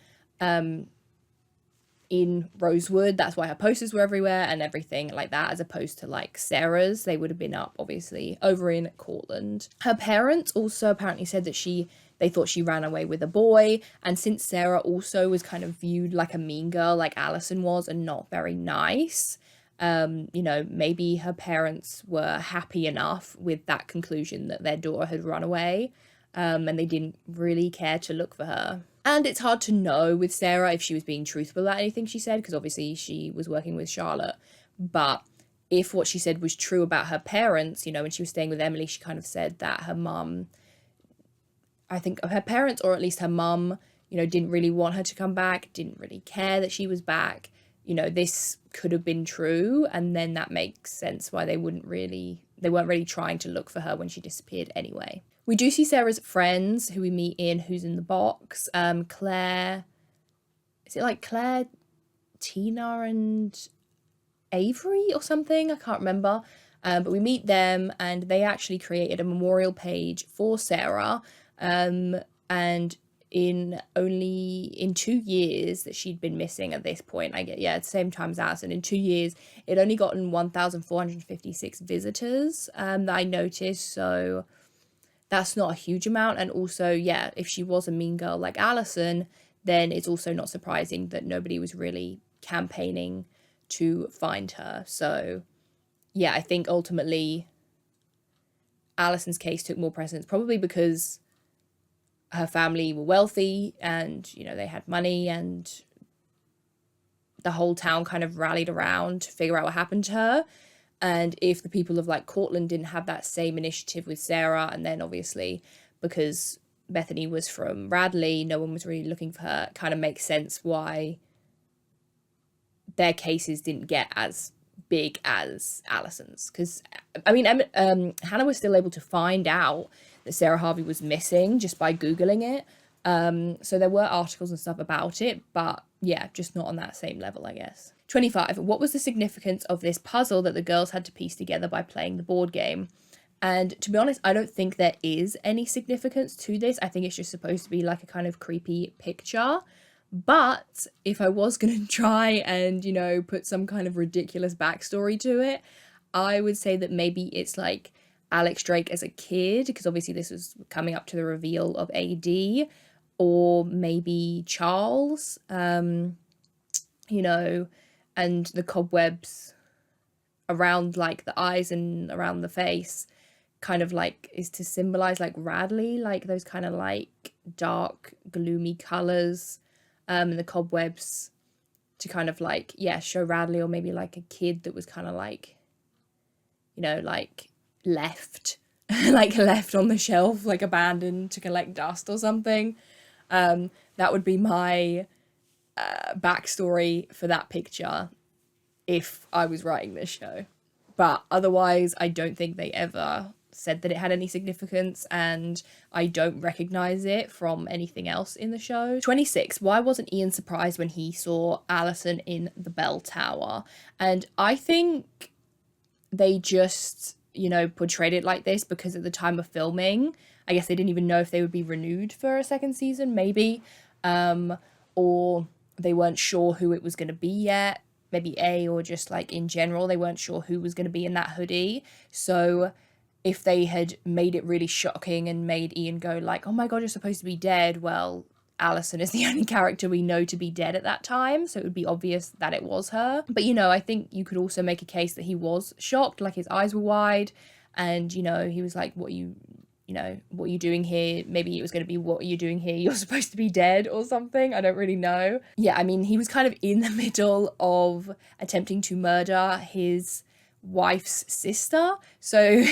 B: in Rosewood. That's why her posters were everywhere and everything like that, as opposed to like Sarah's. They would have been up obviously over in Cortland. Her parents also apparently said that they thought she ran away with a boy, and since Sarah also was kind of viewed like a mean girl like Allison was and not very nice, you know, maybe her parents were happy enough with that conclusion that their daughter had run away, and they didn't really care to look for her. And it's hard to know with Sarah if she was being truthful about anything she said, because obviously she was working with Charlotte. But if what she said was true about her parents, you know, when she was staying with Emily, she kind of said that her mum, I think her parents, or at least her mum, you know, didn't really want her to come back, didn't really care that she was back. You know, this could have been true, and then that makes sense why they weren't really trying to look for her when she disappeared anyway. We do see Sarah's friends who we meet in Who's in the Box. Claire, is it like Claire, Tina and Avery or something? I can't remember. But we meet them, and they actually created a memorial page for Sarah. And in 2 years that she'd been missing at this point, at the same time as Allison, in 2 years, it only gotten 1,456 visitors that I noticed. So that's not a huge amount. And also, yeah, if she was a mean girl like Allison, then it's also not surprising that nobody was really campaigning to find her. So yeah, I think ultimately Allison's case took more precedence, probably because her family were wealthy and, you know, they had money, and the whole town kind of rallied around to figure out what happened to her. And if the people of like Cortland didn't have that same initiative with Sarah, and then obviously because Bethany was from Radley, no one was really looking for her, it kind of makes sense why their cases didn't get as big as Allison's. Because, I mean, Hannah was still able to find out that Sarah Harvey was missing just by Googling it. So there were articles and stuff about it, but yeah, just not on that same level, I guess. 25. What was the significance of this puzzle that the girls had to piece together by playing the board game? And to be honest, I don't think there is any significance to this. I think it's just supposed to be like a kind of creepy picture. But if I was going to try and, you know, put some kind of ridiculous backstory to it, I would say that maybe it's like Alex Drake as a kid, because obviously this was coming up to the reveal of AD, or maybe Charles, you know, and the cobwebs around like the eyes and around the face kind of like is to symbolize like Radley, like those kind of like dark gloomy colors, and the cobwebs to kind of like, yeah, show Radley, or maybe like a kid that was kind of like, you know, like left like left on the shelf, like abandoned to collect dust or something. That would be my backstory for that picture if I was writing this show. But otherwise, I don't think they ever said that it had any significance, and I don't recognize it from anything else in the show. 26. Why wasn't Ian surprised when he saw Allison in the bell tower? And I think they just, you know, portrayed it like this because at the time of filming, I guess they didn't even know if they would be renewed for a second season, maybe, or they weren't sure who it was going to be yet, maybe or just like in general, they weren't sure who was going to be in that hoodie. So if they had made it really shocking and made Ian go like, oh my god, you're supposed to be dead, well, Alison is the only character we know to be dead at that time, so it would be obvious that it was her. But, you know, I think you could also make a case that he was shocked, like his eyes were wide, and, you know, he was like, what are you doing here? Maybe it was going to be, what are you doing here? You're supposed to be dead or something. I don't really know. Yeah, I mean, he was kind of in the middle of attempting to murder his wife's sister. So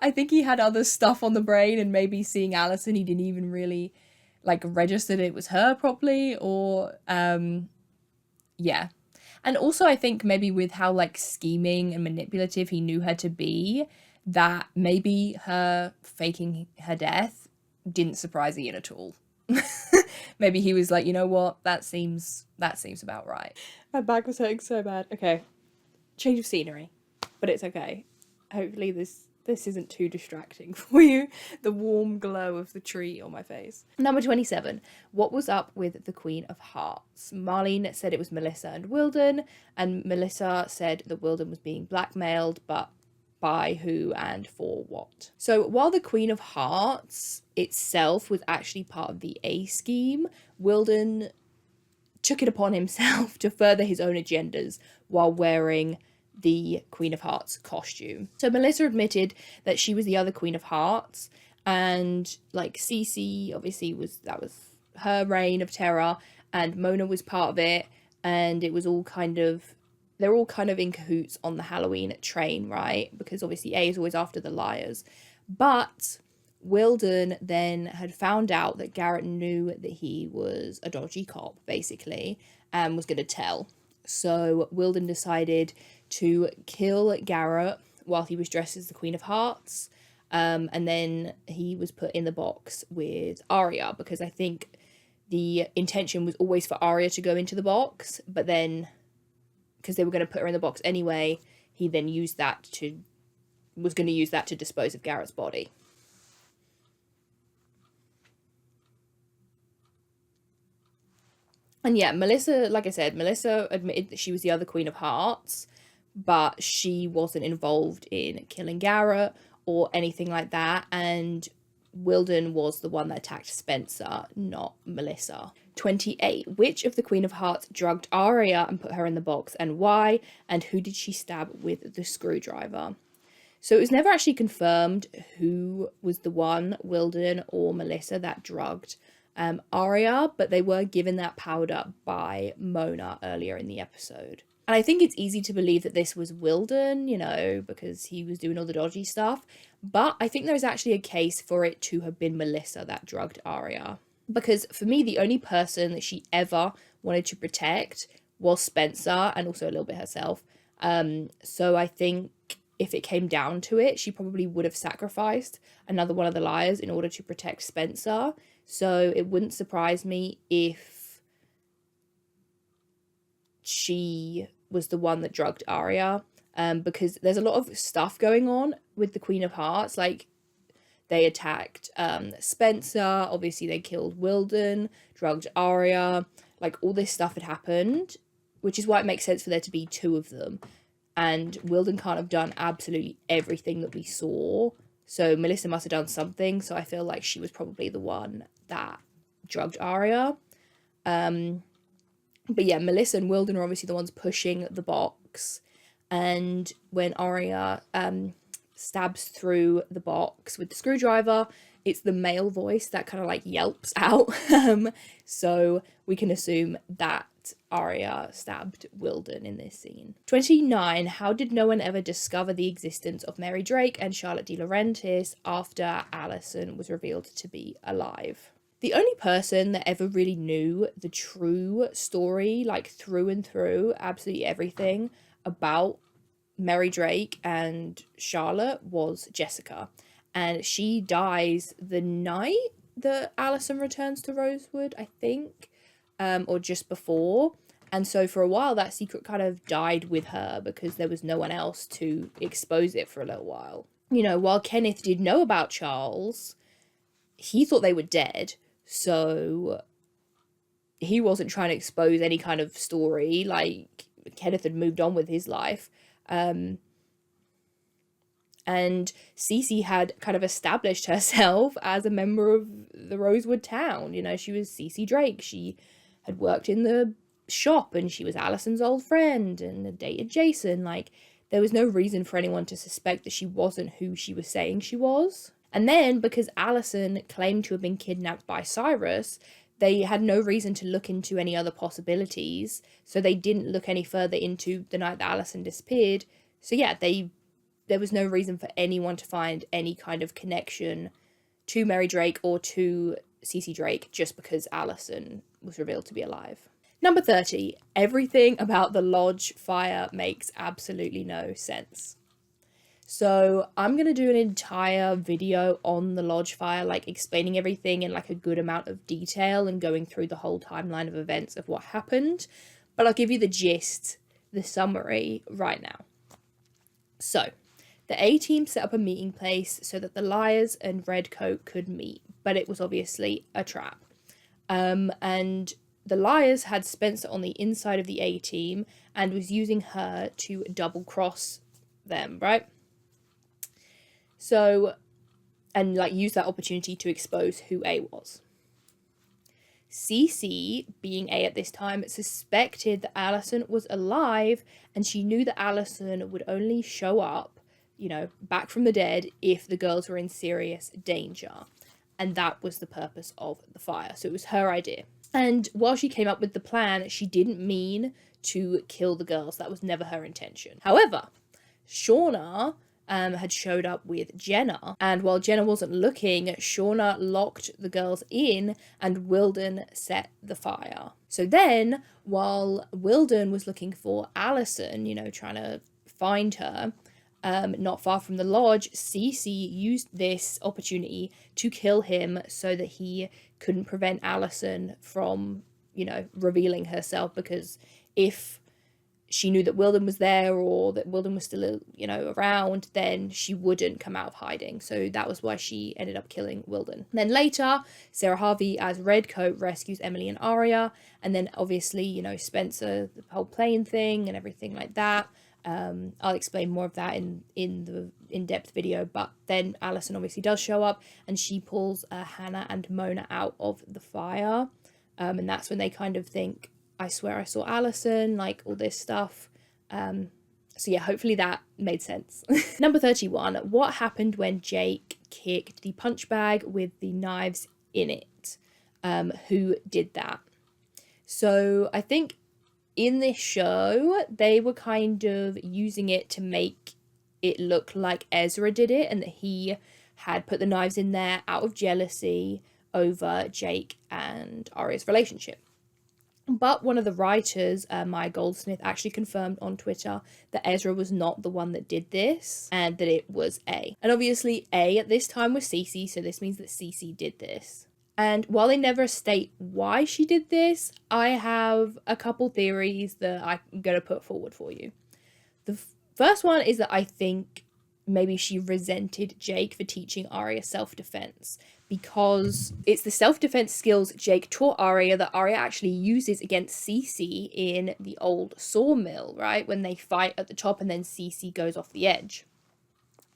B: I think he had other stuff on the brain, and maybe seeing Alison, he didn't even really like register that it was her properly, or yeah. And also I think maybe with how like scheming and manipulative he knew her to be, that maybe her faking her death didn't surprise Ian at all. Maybe he was like, you know what, that seems about right. My back was hurting so bad. Okay, change of scenery, but it's okay. Hopefully this isn't too distracting for you, the warm glow of the tree on my face. Number 27, what was up with the Queen of Hearts? Marlene said it was Melissa and Wilden, and Melissa said that Wilden was being blackmailed, but by who and for what? So while the Queen of Hearts itself was actually part of the A scheme, Wilden took it upon himself to further his own agendas while wearing the Queen of Hearts costume. So Melissa admitted that she was the other Queen of Hearts, and like Cece obviously that was her reign of terror, and Mona was part of it, and it was all kind of, they're all kind of in cahoots on the Halloween train, right? Because obviously A is always after the liars. But Wilden then had found out that Garrett knew that he was a dodgy cop, basically, and was going to tell. So Wilden decided to kill Garrett while he was dressed as the Queen of Hearts. And then he was put in the box with Arya, because I think the intention was always for Arya to go into the box, but then, because they were going to put her in the box anyway, he then was going to use that to dispose of Garrett's body. And yeah, Melissa, like I said, Melissa admitted that she was the other Queen of Hearts, but she wasn't involved in killing Garrett or anything like that, and Wilden was the one that attacked Spencer, not Melissa. 28. Which of the Queen of Hearts drugged Arya and put her in the box, and why? And who did she stab with the screwdriver? So it was never actually confirmed who was the one, Wilden or Melissa, that drugged Arya, but they were given that powder by Mona earlier in the episode. And I think it's easy to believe that this was Wilden, you know, because he was doing all the dodgy stuff. But I think there's actually a case for it to have been Melissa that drugged Arya. Because for me, the only person that she ever wanted to protect was Spencer, and also a little bit herself. So I think if it came down to it, she probably would have sacrificed another one of the liars in order to protect Spencer. So it wouldn't surprise me if she was the one that drugged Arya, because there's a lot of stuff going on with the Queen of Hearts. Like, they attacked Spencer, obviously they killed Wilden, drugged Arya, like all this stuff had happened, which is why it makes sense for there to be two of them. And Wilden can't have done absolutely everything that we saw, so Melissa must have done something, so I feel like she was probably the one that drugged Arya. But yeah, Melissa and Wilden are obviously the ones pushing the box, and when Arya stabs through the box with the screwdriver, it's the male voice that kind of like yelps out. So we can assume that Arya stabbed Wilden in this scene. 29. How did no one ever discover the existence of Mary Drake and Charlotte de Laurentiis after Alison was revealed to be alive? The only person that ever really knew the true story, like through and through, absolutely everything about Mary Drake and Charlotte, was Jessica. And she dies the night that Alison returns to Rosewood, I think, or just before. And so for a while, that secret kind of died with her because there was no one else to expose it for a little while. You know, while Kenneth did know about Charles, he thought they were dead. So he wasn't trying to expose any kind of story. Like, Kenneth had moved on with his life. And And Cece had kind of established herself as a member of the Rosewood town. You know, she was Cece Drake. She had worked in the shop and she was Allison's old friend and had dated Jason. Like, there was no reason for anyone to suspect that she wasn't who she was saying she was. And then, because Allison claimed to have been kidnapped by Cyrus, they had no reason to look into any other possibilities. So they didn't look any further into the night that Allison disappeared. So yeah, there was no reason for anyone to find any kind of connection to Mary Drake or to Cece Drake just because Allison was revealed to be alive. Number 30, everything about the lodge fire makes absolutely no sense. So I'm going to do an entire video on the lodge fire, like explaining everything in like a good amount of detail and going through the whole timeline of events of what happened. But I'll give you the gist, the summary right now. So the A-team set up a meeting place so that the Liars and Redcoat could meet, but it was obviously a trap. And the Liars had Spencer on the inside of the A-team and was using her to double-cross them, right? So, and like use that opportunity to expose who A was. Cece, being A at this time, suspected that Allison was alive, and she knew that Allison would only show up, you know, back from the dead if the girls were in serious danger. And that was the purpose of the fire. So it was her idea. And while she came up with the plan, she didn't mean to kill the girls. That was never her intention. However, Shauna had showed up with Jenna, and while Jenna wasn't looking, Shauna locked the girls in and Wilden set the fire. So then, while Wilden was looking for Allison, you know, trying to find her, not far from the lodge, Cece used this opportunity to kill him so that he couldn't prevent Allison from, you know, revealing herself, because if she knew that Wilden was there or that Wilden was still, you know, around, then she wouldn't come out of hiding. So that was why she ended up killing Wilden. Then later, Sarah Harvey as Redcoat rescues Emily and Aria. And then obviously, you know, Spencer, the whole plane thing and everything like that. I'll explain more of that in the in-depth video, but then Allison obviously does show up and she pulls Hannah and Mona out of the fire. And that's when they kind of think, I swear I saw Allison, like all this stuff. So yeah, hopefully that made sense. Number 31, what happened when Jake kicked the punch bag with the knives in it? Who did that? So I think in this show, they were kind of using it to make it look like Ezra did it and that he had put the knives in there out of jealousy over Jake and Aria's relationship. But one of the writers, Maya Goldsmith, actually confirmed on Twitter that Ezra was not the one that did this and that it was A. And obviously A at this time was Cece, so this means that Cece did this. And while they never state why she did this, I have a couple theories that I'm going to put forward for you. The first one is that I think maybe she resented Jake for teaching Aria self-defense, because it's the self-defense skills Jake taught Aria that Aria actually uses against Cece in the old sawmill, right? When they fight at the top and then Cece goes off the edge.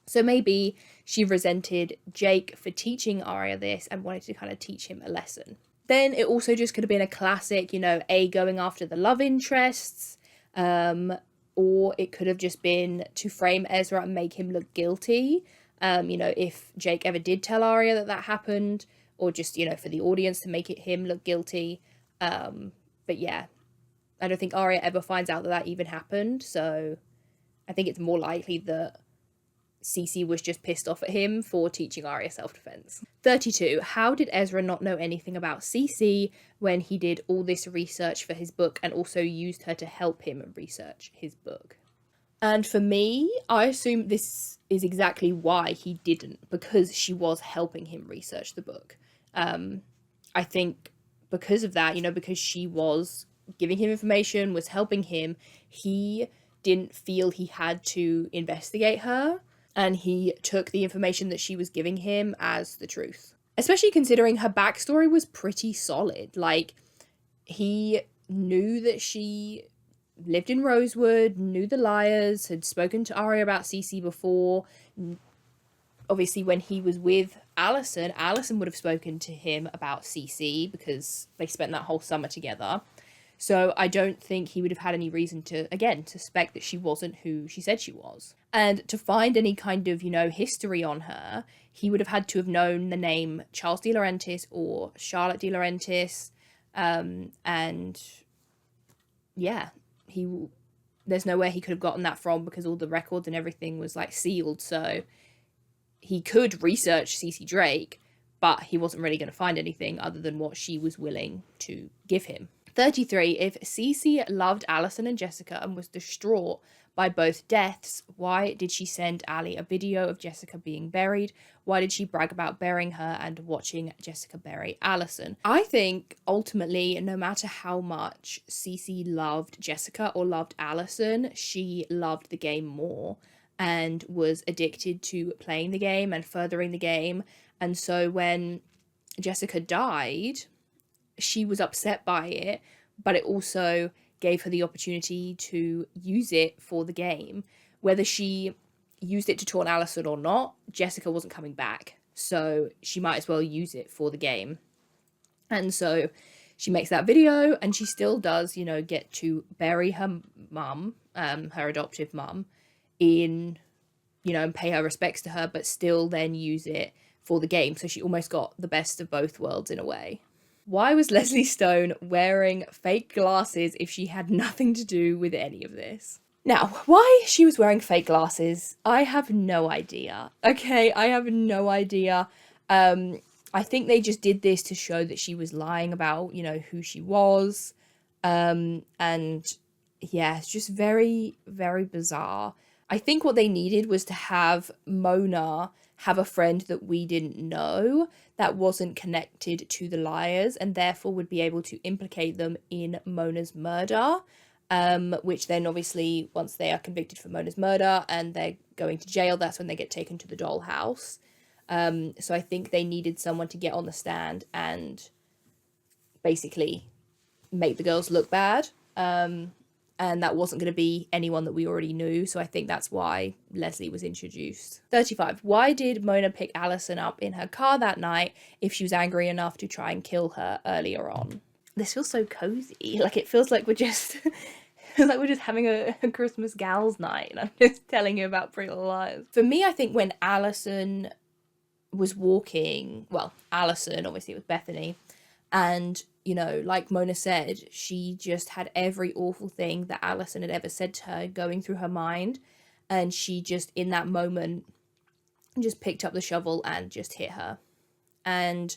B: So maybe she resented Jake for teaching Aria this and wanted to kind of teach him a lesson. Then it also just could have been a classic, you know, A going after the love interests, or it could have just been to frame Ezra and make him look guilty. You know, if Jake ever did tell Aria that that happened, or just, you know, for the audience to make him look guilty. But yeah, I don't think Aria ever finds out that that even happened. So I think it's more likely that Cece was just pissed off at him for teaching Aria self-defense. 32. How did Ezra not know anything about Cece when he did all this research for his book and also used her to help him research his book? And for me, I assume this is exactly why he didn't, because she was helping him research the book. I think because of that, you know, because she was giving him information, was helping him, he didn't feel he had to investigate her. And he took the information that she was giving him as the truth. Especially considering her backstory was pretty solid. Like, he knew that she lived in Rosewood, knew the liars, had spoken to Arya about Cece before. Obviously, when he was with Alison, Alison would have spoken to him about Cece because they spent that whole summer together. So I don't think he would have had any reason to, again, suspect that she wasn't who she said she was. And to find any kind of, history on her, he would have had to have known the name Charles de Laurentiis or Charlotte de Laurentiis. And yeah, there's nowhere he could have gotten that from because all the records and everything was like sealed. So he could research Cece Drake, but he wasn't really going to find anything other than what she was willing to give him. 33. If Cece loved Alison and Jessica and was distraught by both deaths, why did she send Ali a video of Jessica being buried? Why did she brag about burying her and watching Jessica bury Alison? I think ultimately, no matter how much Cece loved Jessica or loved Alison, she loved the game more and was addicted to playing the game and furthering the game. And so when Jessica died, she was upset by it, but it also gave her the opportunity to use it for the game. Whether she used it to taunt Alison or not, Jessica wasn't coming back, so she might as well use it for the game. And so she makes that video, and she still does, get to bury her mum, her adoptive mum, in, and pay her respects to her, but still then use it for the game. So she almost got the best of both worlds in a way. Why was Leslie Stone wearing fake glasses if she had nothing to do with any of this? Now, why she was wearing fake glasses, I have no idea. Okay, I have no idea. I think they just did this to show that she was lying about, who she was. And yeah, it's just very, very bizarre. I think what they needed was to have Mona have a friend that we didn't know that wasn't connected to the liars and therefore would be able to implicate them in Mona's murder, which then obviously once they are convicted for Mona's murder and they're going to jail, that's when they get taken to the dollhouse. So I think they needed someone to get on the stand and basically make the girls look bad. And that wasn't going to be anyone that we already knew. So I think that's why Leslie was introduced. 35. Why did Mona pick Alison up in her car that night if she was angry enough to try and kill her earlier on? This feels so cozy. Like, it feels like we're just... having a Christmas gals night and I'm just telling you about Pretty Little Liars. For me, I think when Alison was walking... Well, Alison, obviously it was Bethany. And... like Mona said, she just had every awful thing that Alison had ever said to her going through her mind. And she just, in that moment, just picked up the shovel and just hit her. And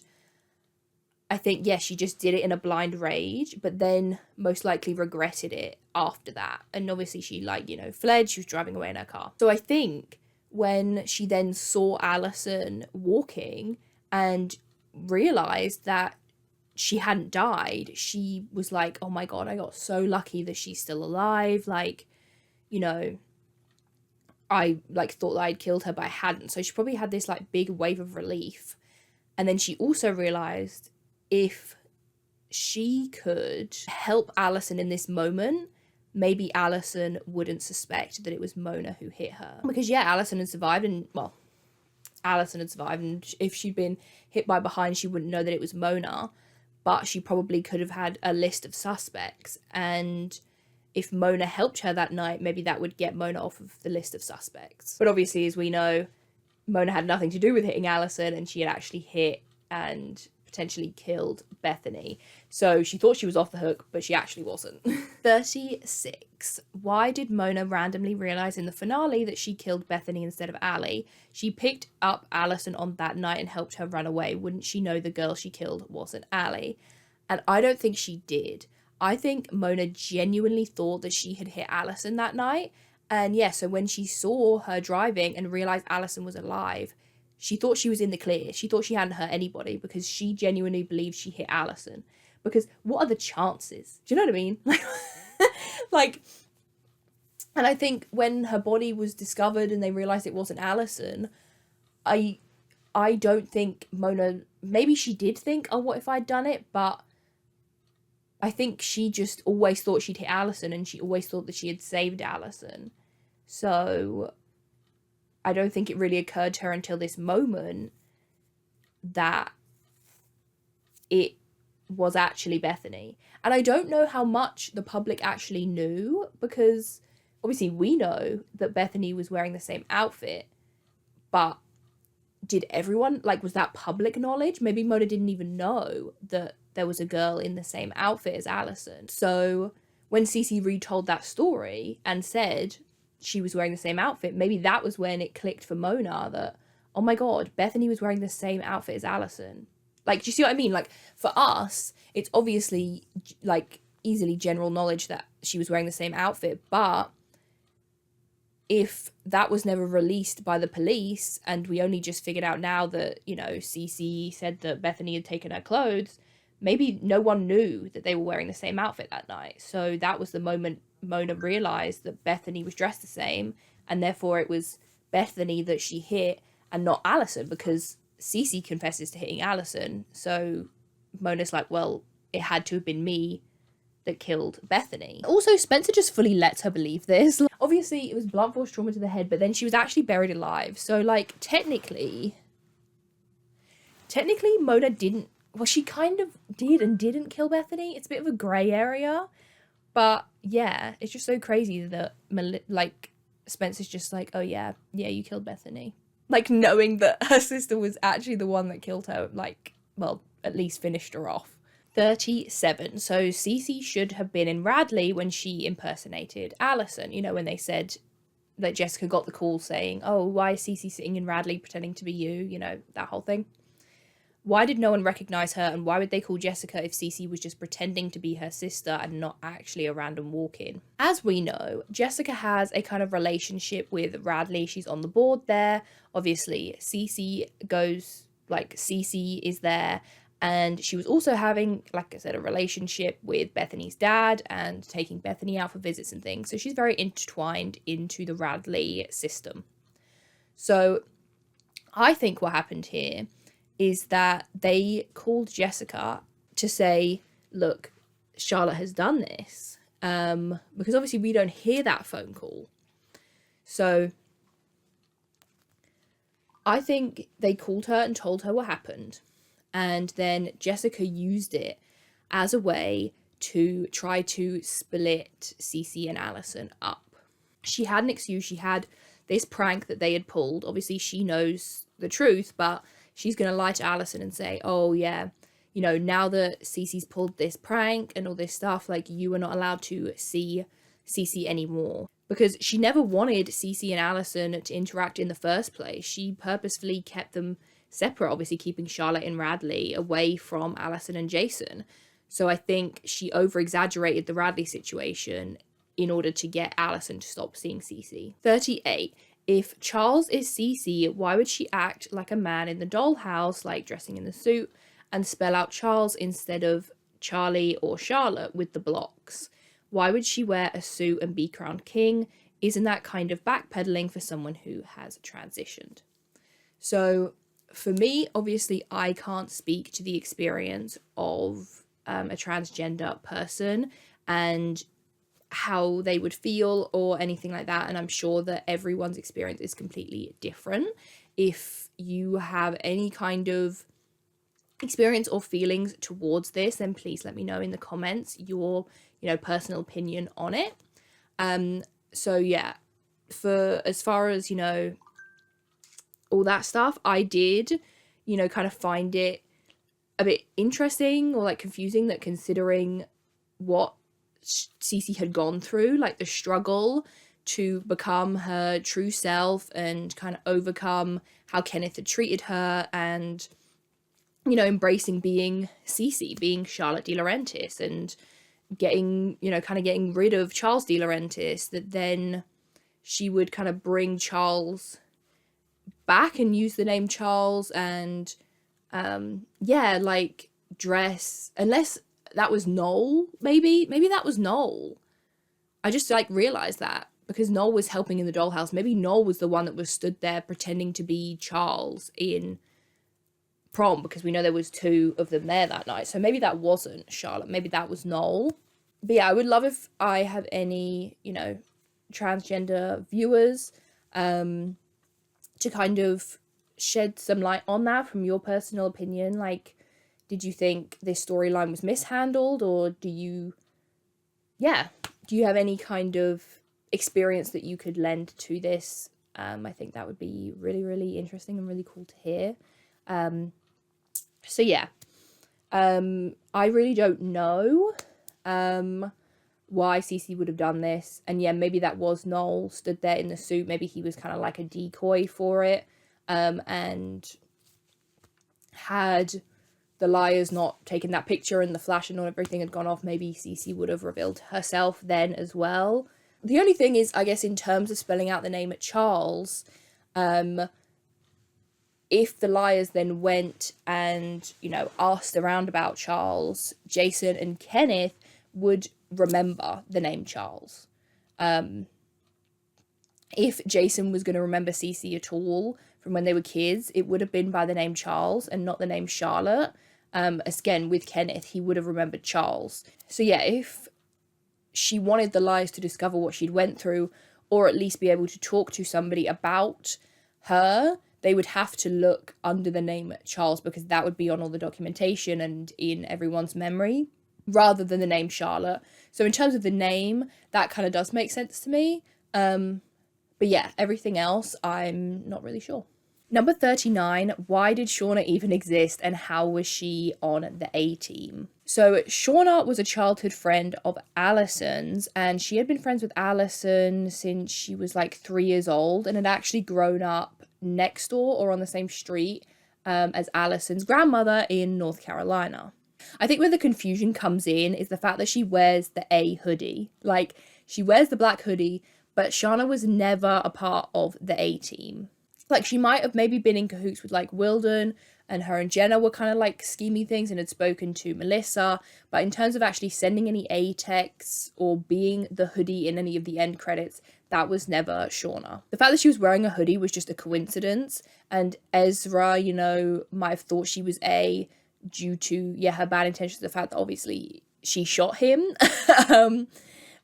B: I think, yes, she just did it in a blind rage, but then most likely regretted it after that. And obviously she, fled. She was driving away in her car. So I think when she then saw Alison walking and realised that she hadn't died, she was like, oh my god, I got so lucky that she's still alive. I thought that I'd killed her, but I hadn't. So she probably had this big wave of relief. And then she also realized if she could help Alison in this moment, maybe Alison wouldn't suspect that it was Mona who hit her. Because Alison had survived, and if she'd been hit by behind, she wouldn't know that it was Mona. But she probably could have had a list of suspects. And if Mona helped her that night, maybe that would get Mona off of the list of suspects. But obviously, as we know, Mona had nothing to do with hitting Alison, and she had actually hit and potentially killed Bethany. So she thought she was off the hook, but she actually wasn't. 36. Why did Mona randomly realise in the finale that she killed Bethany instead of Ali? She picked up Alison on that night and helped her run away. Wouldn't she know the girl she killed wasn't Ali? And I don't think she did. I think Mona genuinely thought that she had hit Alison that night. And so when she saw her driving and realised Alison was alive, she thought she was in the clear. She thought she hadn't hurt anybody because she genuinely believed she hit Alison. Because what are the chances? Do you know what I mean? And I think when her body was discovered and they realised it wasn't Alison, I don't think Mona... Maybe she did think, oh, what if I'd done it? But I think she just always thought she'd hit Alison, and she always thought that she had saved Alison. So I don't think it really occurred to her until this moment that it was actually Bethany. And I don't know how much the public actually knew, because obviously we know that Bethany was wearing the same outfit, but did everyone, like, was that public knowledge? Maybe Mona didn't even know that there was a girl in the same outfit as Alison. So when Cece retold that story and said she was wearing the same outfit, maybe that was when it clicked for Mona that, oh my god, Bethany was wearing the same outfit as Alison. Like, do you see what I mean? Like, for us, it's obviously, like, easily general knowledge that she was wearing the same outfit, but if that was never released by the police and we only just figured out now that, you know, Cece said that Bethany had taken her clothes, maybe no one knew that they were wearing the same outfit that night. So that was the moment Mona realised that Bethany was dressed the same, and therefore it was Bethany that she hit and not Alison, because Cece confesses to hitting Alison. So Mona's like, well, it had to have been me that killed Bethany. Also, Spencer just fully lets her believe this. Obviously, it was blunt force trauma to the head, but then she was actually buried alive. So, like, technically, Mona didn't, well, she kind of did and didn't kill Bethany. It's a bit of a grey area. But, yeah, it's just so crazy that, like, Spencer's just like, oh, yeah, you killed Bethany. Like, knowing that her sister was actually the one that killed her, like, well, at least finished her off. 37. So Cece should have been in Radley when she impersonated Alison. You know, when they said that Jessica got the call saying, oh, why is Cece sitting in Radley pretending to be you? You know, that whole thing. Why did no one recognise her, and why would they call Jessica if Cece was just pretending to be her sister and not actually a random walk-in? As we know, Jessica has a kind of relationship with Radley. She's on the board there. Obviously, Cece is there. And she was also having, like I said, a relationship with Bethany's dad and taking Bethany out for visits and things. So she's very intertwined into the Radley system. So I think what happened here is that they called Jessica to say, look, Charlotte has done this. Because obviously we don't hear that phone call. So I think they called her and told her what happened. And then Jessica used it as a way to try to split Cece and Alison up. She had an excuse. She had this prank that they had pulled. Obviously, she knows the truth, but she's going to lie to Alison and say, oh, yeah, you know, now that Cece's pulled this prank and all this stuff, like, you are not allowed to see Cece anymore. Because she never wanted Cece and Alison to interact in the first place. She purposefully kept them separate, obviously keeping Charlotte and Radley away from Alison and Jason. So I think she over-exaggerated the Radley situation in order to get Alison to stop seeing Cece. 38. If Charles is Cece, why would she act like a man in the dollhouse, like dressing in the suit, and spell out Charles instead of Charlie or Charlotte with the blocks? Why would she wear a suit and be crowned king? Isn't that kind of backpedaling for someone who has transitioned? So for me, obviously, I can't speak to the experience of a transgender person and how they would feel or anything like that. And I'm sure that everyone's experience is completely different. If you have any kind of experience or feelings towards this, then please let me know in the comments your, personal opinion on it. So yeah, for as far as, all that stuff, I did, kind of find it a bit interesting or like confusing that considering what Cece had gone through, like the struggle to become her true self and kind of overcome how Kenneth had treated her and, embracing being Cece, being Charlotte De Laurentiis and getting, kind of getting rid of Charles De Laurentiis, that then she would kind of bring Charles back and use the name Charles and dress, unless that was Noel, maybe that was Noel. I just realized that because Noel was helping in the dollhouse. Maybe Noel was the one that was stood there pretending to be Charles in prom, because we know there was 2 of them there that night. So maybe that wasn't Charlotte, maybe that was Noel. But yeah, I would love if I have any, you know, transgender viewers to kind of shed some light on that from your personal opinion. Like, did you think this storyline was mishandled, or do you have any kind of experience that you could lend to this? I think that would be really, really interesting and really cool to hear. So yeah, I really don't know why Cece would have done this. And yeah, maybe that was Noel stood there in the suit. Maybe he was kind of like a decoy for it. And had the liars not taken that picture and the flash and everything had gone off, maybe Cece would have revealed herself then as well. The only thing is, I guess, in terms of spelling out the name Charles, if the liars then went and, you know, asked around about Charles, Jason and Kenneth would remember the name Charles. If Jason was going to remember Cece at all from when they were kids, it would have been by the name Charles and not the name Charlotte. Again, with Kenneth, he would have remembered Charles. So yeah, if she wanted the liars to discover what she'd went through, or at least be able to talk to somebody about her, they would have to look under the name Charles, because that would be on all the documentation and in everyone's memory, rather than the name Charlotte. So in terms of the name, that kind of does make sense to me. But yeah, everything else, I'm not really sure. Number 39, why did Shauna even exist, and how was she on the A-team? So Shauna was a childhood friend of Allison's, and she had been friends with Allison since she was like 3 years old, and had actually grown up next door or on the same street as Allison's grandmother in North Carolina. I think where the confusion comes in is the fact that she wears the A hoodie. Like, she wears the black hoodie, but Shauna was never a part of the A-team. Like, she might have maybe been in cahoots with, like, Wilden, and her and Jenna were kind of, like, scheming things and had spoken to Melissa. But in terms of actually sending any A-texts or being the hoodie in any of the end credits, that was never Shauna. The fact that she was wearing a hoodie was just a coincidence. And Ezra, you know, might have thought she was A due to, yeah, her bad intentions, the fact that obviously she shot him.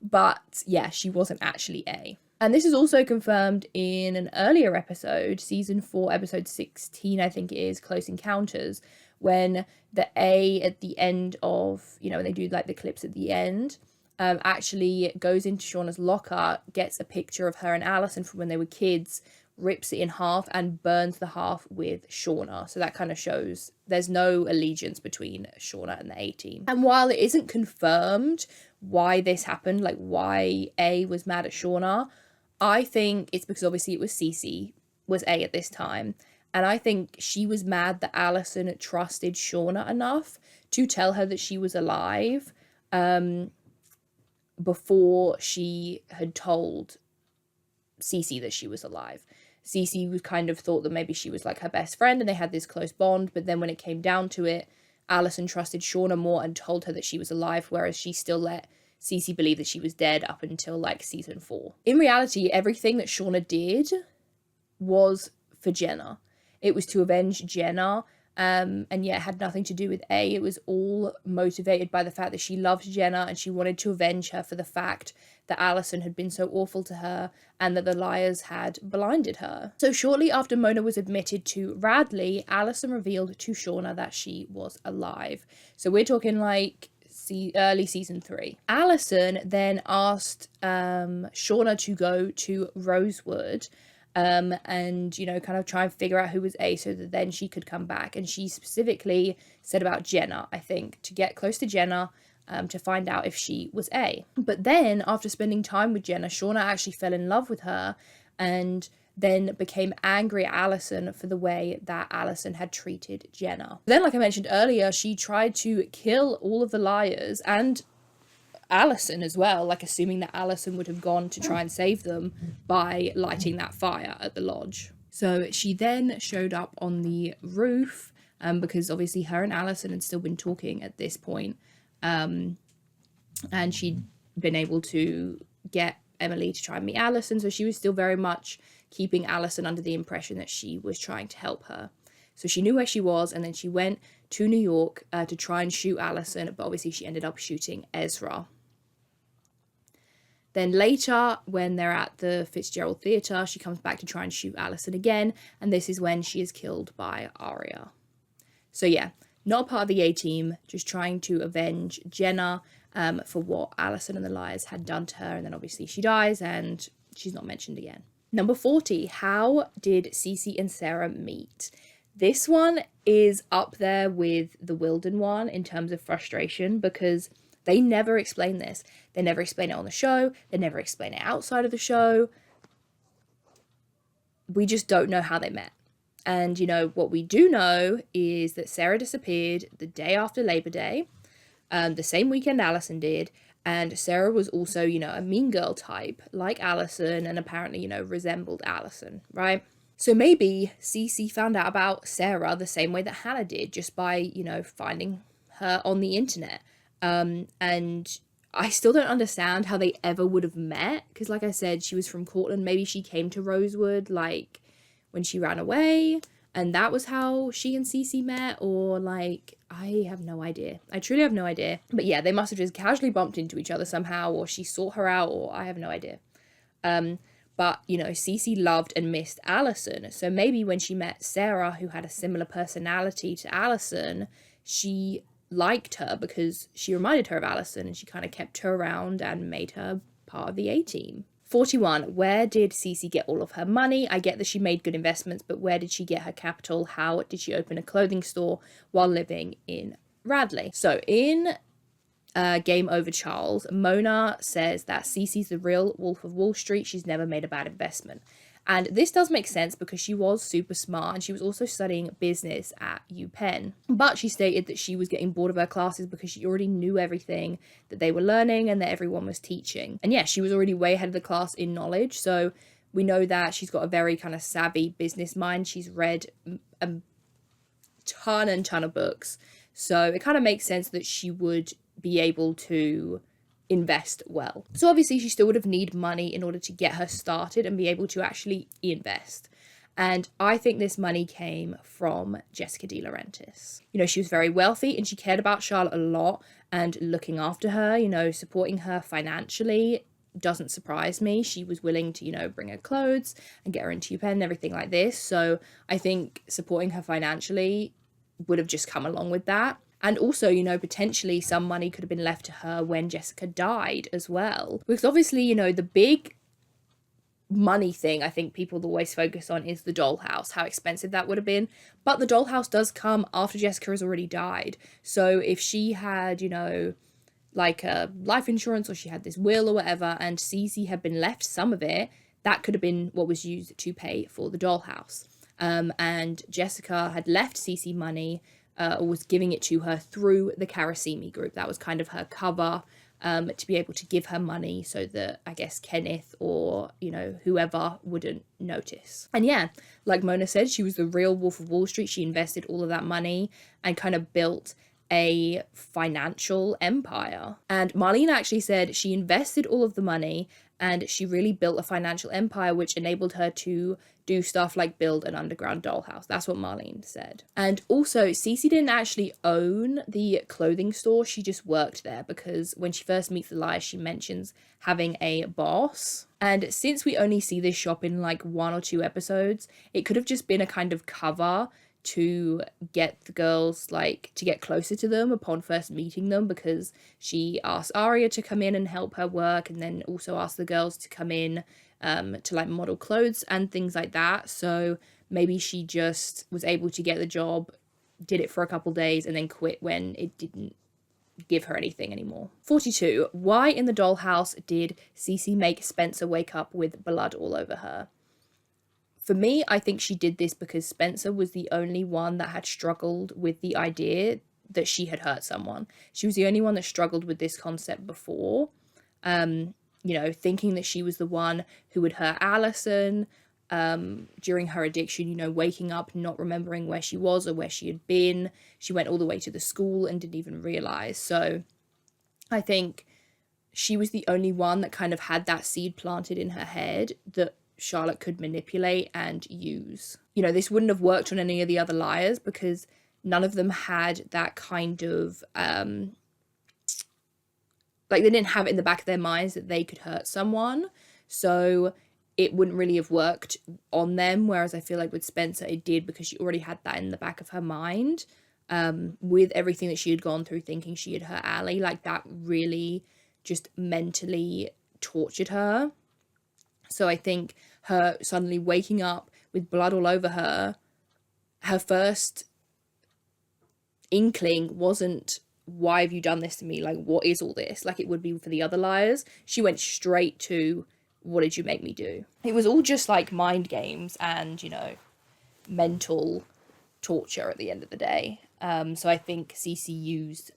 B: But, yeah, she wasn't actually A. And this is also confirmed in an earlier episode, season 4, episode 16, I think it is, Close Encounters, when the A at the end of, you know, when they do like the clips at the end, actually goes into Shauna's locker, gets a picture of her and Allison from when they were kids, rips it in half and burns the half with Shauna. So that kind of shows there's no allegiance between Shauna and the A-team. And while it isn't confirmed why this happened, like why A was mad at Shauna, I think it's because obviously it was Cece was A at this time. And I think she was mad that Allison trusted Shauna enough to tell her that she was alive before she had told Cece that she was alive. Cece was kind of thought that maybe she was like her best friend and they had this close bond. But then when it came down to it, Allison trusted Shauna more and told her that she was alive, whereas she still let Cece believe that she was dead up until like season 4. In reality, everything that Shauna did was for Jenna. It was to avenge Jenna. And yeah, it had nothing to do with A. It was all motivated by the fact that she loved Jenna and she wanted to avenge her for the fact that Allison had been so awful to her and that the liars had blinded her. So shortly after Mona was admitted to Radley, Allison revealed to Shauna that she was alive. So we're talking like early season 3. Allison then asked Shauna to go to Rosewood and, you know, kind of try and figure out who was A so that then she could come back. And she specifically said about Jenna, I think, to get close to Jenna to find out if she was A. But then after spending time with Jenna, Shauna actually fell in love with her and then became angry at Allison for the way that Allison had treated Jenna. Then, like I mentioned earlier, she tried to kill all of the liars and Allison as well, like assuming that Allison would have gone to try and save them by lighting that fire at the lodge. So she then showed up on the roof because obviously her and Allison had still been talking at this point, and she'd been able to get Emily to try and meet Allison, so she was still very much keeping Allison under the impression that she was trying to help her. So she knew where she was, and then she went to New York to try and shoot Allison, but obviously she ended up shooting Ezra. Then later, when they're at the Fitzgerald Theatre, she comes back to try and shoot Allison again, and this is when she is killed by Arya. So yeah, not part of the A-Team, just trying to avenge Jenna for what Allison and the Liars had done to her, and then obviously she dies, and she's not mentioned again. Number 40, how did Cece and Sarah meet? This one is up there with the Wilden one in terms of frustration, because they never explain this. They never explain it on the show. They never explain it outside of the show. We just don't know how they met. And, you know, what we do know is that Sarah disappeared the day after Labor Day, the same weekend Allison did. And Sarah was also, you know, a mean girl type like Allison, and apparently, you know, resembled Allison, right? So maybe Cece found out about Sarah the same way that Hannah did, just by, you know, finding her on the internet. And I still don't understand how they ever would have met, because like I said, she was from Cortland. Maybe she came to Rosewood like when she ran away, and that was how she and Cece met, or like, I have no idea. I truly have no idea. But yeah, they must have just casually bumped into each other somehow, or she sought her out, or I have no idea. But, you know, Cece loved and missed Allison. So maybe when she met Sarah, who had a similar personality to Allison, she liked her because she reminded her of Allison, and she kind of kept her around and made her part of the A-Team. 41, where did Cece get all of her money? I get that she made good investments, but where did she get her capital? How did she open a clothing store while living in Radley? So in Game Over Charles, Mona says that Cece's the real Wolf of Wall Street. She's never made a bad investment. And this does make sense because she was super smart, and she was also studying business at UPenn. But she stated that she was getting bored of her classes because she already knew everything that they were learning and that everyone was teaching. And yeah, she was already way ahead of the class in knowledge. So we know that she's got a very kind of savvy business mind. She's read a ton of books. So it kind of makes sense that she would be able to invest well. So obviously she still would have need money in order to get her started and be able to actually invest. And I think this money came from Jessica De Laurentiis. You know, she was very wealthy and she cared about Charlotte a lot and looking after her, you know, supporting her financially doesn't surprise me. She was willing to, you know, bring her clothes and get her into UPenn and everything like this. So I think supporting her financially would have just come along with that. And also, you know, potentially some money could have been left to her when Jessica died as well. Because obviously, you know, the big money thing I think people always focus on is the dollhouse, how expensive that would have been. But the dollhouse does come after Jessica has already died. So if she had, you know, like a life insurance, or she had this will or whatever, and Cece had been left some of it, that could have been what was used to pay for the dollhouse. And Jessica had left Cece money, or was giving it to her through the Karasimi group. That was kind of her cover to be able to give her money so that, I guess, Kenneth or, you know, whoever wouldn't notice. And yeah, like Mona said, she was the real Wolf of Wall Street. She invested all of that money and kind of built a financial empire. And Marlene actually said she invested all of the money and she really built a financial empire, which enabled her to do stuff like build an underground dollhouse. That's what Marlene said. And also, Cece didn't actually own the clothing store. She just worked there because when she first meets the Liar, she mentions having a boss. And since we only see this shop in like 1 or 2 episodes, it could have just been a kind of cover to get the girls, like, to get closer to them upon first meeting them, because she asked Arya to come in and help her work, and then also asked the girls to come in to like model clothes and things like that. So maybe she just was able to get the job, did it for a couple days, and then quit when it didn't give her anything anymore. 42. Why in the dollhouse did Cece make Spencer wake up with blood all over her? For me, I think she did this because Spencer was the only one that had struggled with the idea that she had hurt someone. She was the only one that struggled with this concept before. You know, thinking that she was the one who would hurt Allison during her addiction, you know, waking up, not remembering where she was or where she had been. She went all the way to the school and didn't even realize. So I think she was the only one that kind of had that seed planted in her head that Charlotte could manipulate and use. You know, this wouldn't have worked on any of the other liars because none of them had that kind of, like, they didn't have it in the back of their minds that they could hurt someone. So it wouldn't really have worked on them. Whereas I feel like with Spencer, it did, because she already had that in the back of her mind, with everything that she had gone through, thinking she had hurt Ali. Like, that really just mentally tortured her. So I think her suddenly waking up with blood all over her, her first inkling wasn't, why have you done this to me? Like, what is all this? Like it would be for the other liars. She went straight to, what did you make me do? It was all just like mind games and, you know, mental torture at the end of the day. So I think Cece used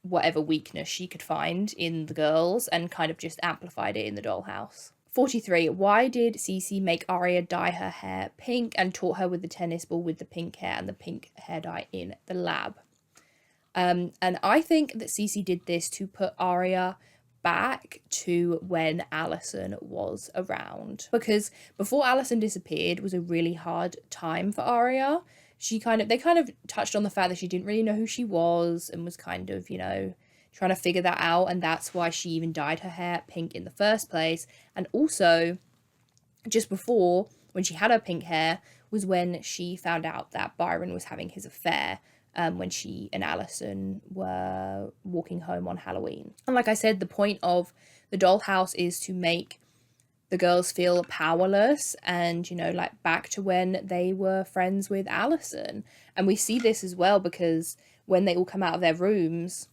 B: whatever weakness she could find in the girls and kind of just amplified it in the dollhouse. 43. Why did Cece make Arya dye her hair pink and taught her with the tennis ball with the pink hair and the pink hair dye in the lab? And I think that Cece did this to put Arya back to when Alison was around, because before Alison disappeared was a really hard time for Arya. They kind of touched on the fact that she didn't really know who she was and was kind of, you know, trying to figure that out, and that's why she even dyed her hair pink in the first place. And also, just before, when she had her pink hair, was when she found out that Byron was having his affair, when she and Alison were walking home on Halloween. And like I said, the point of the dollhouse is to make the girls feel powerless and, you know, like back to when they were friends with Alison. And we see this as well because when they all come out of their rooms,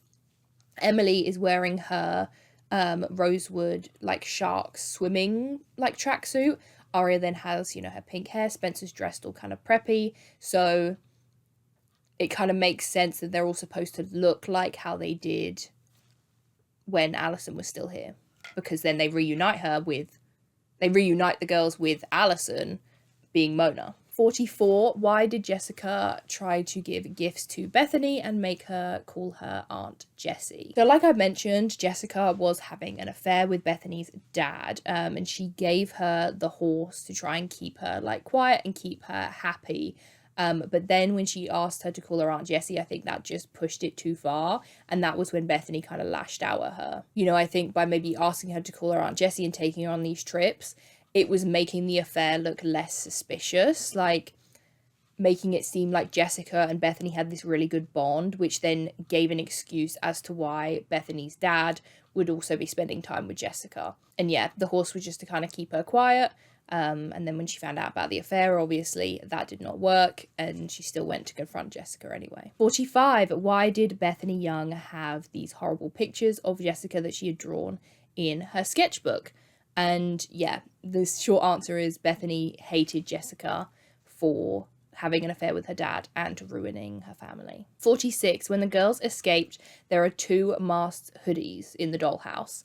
B: Emily is wearing her rosewood like shark swimming like tracksuit. Arya then has, you know, her pink hair. Spencer's dressed all kind of preppy. So it kind of makes sense that they're all supposed to look like how they did when Alison was still here, because then they reunite the girls with Alison being Mona. 44. Why did Jessica try to give gifts to Bethany and make her call her Aunt Jessie? So like I mentioned, Jessica was having an affair with Bethany's dad, and she gave her the horse to try and keep her like quiet and keep her happy. But then when she asked her to call her Aunt Jessie, I think that just pushed it too far. And that was when Bethany kind of lashed out at her. You know, I think by maybe asking her to call her Aunt Jessie and taking her on these trips, it was making the affair look less suspicious, like making it seem like Jessica and Bethany had this really good bond, which then gave an excuse as to why Bethany's dad would also be spending time with Jessica. And yeah, the horse was just to kind of keep her quiet. And then when she found out about the affair, obviously that did not work, and she still went to confront Jessica anyway. 45. Why did Bethany Young have these horrible pictures of Jessica that she had drawn in her sketchbook? And yeah, the short answer is Bethany hated Jessica for having an affair with her dad and ruining her family. 46. When the girls escaped, there are 2 masked hoodies in the dollhouse.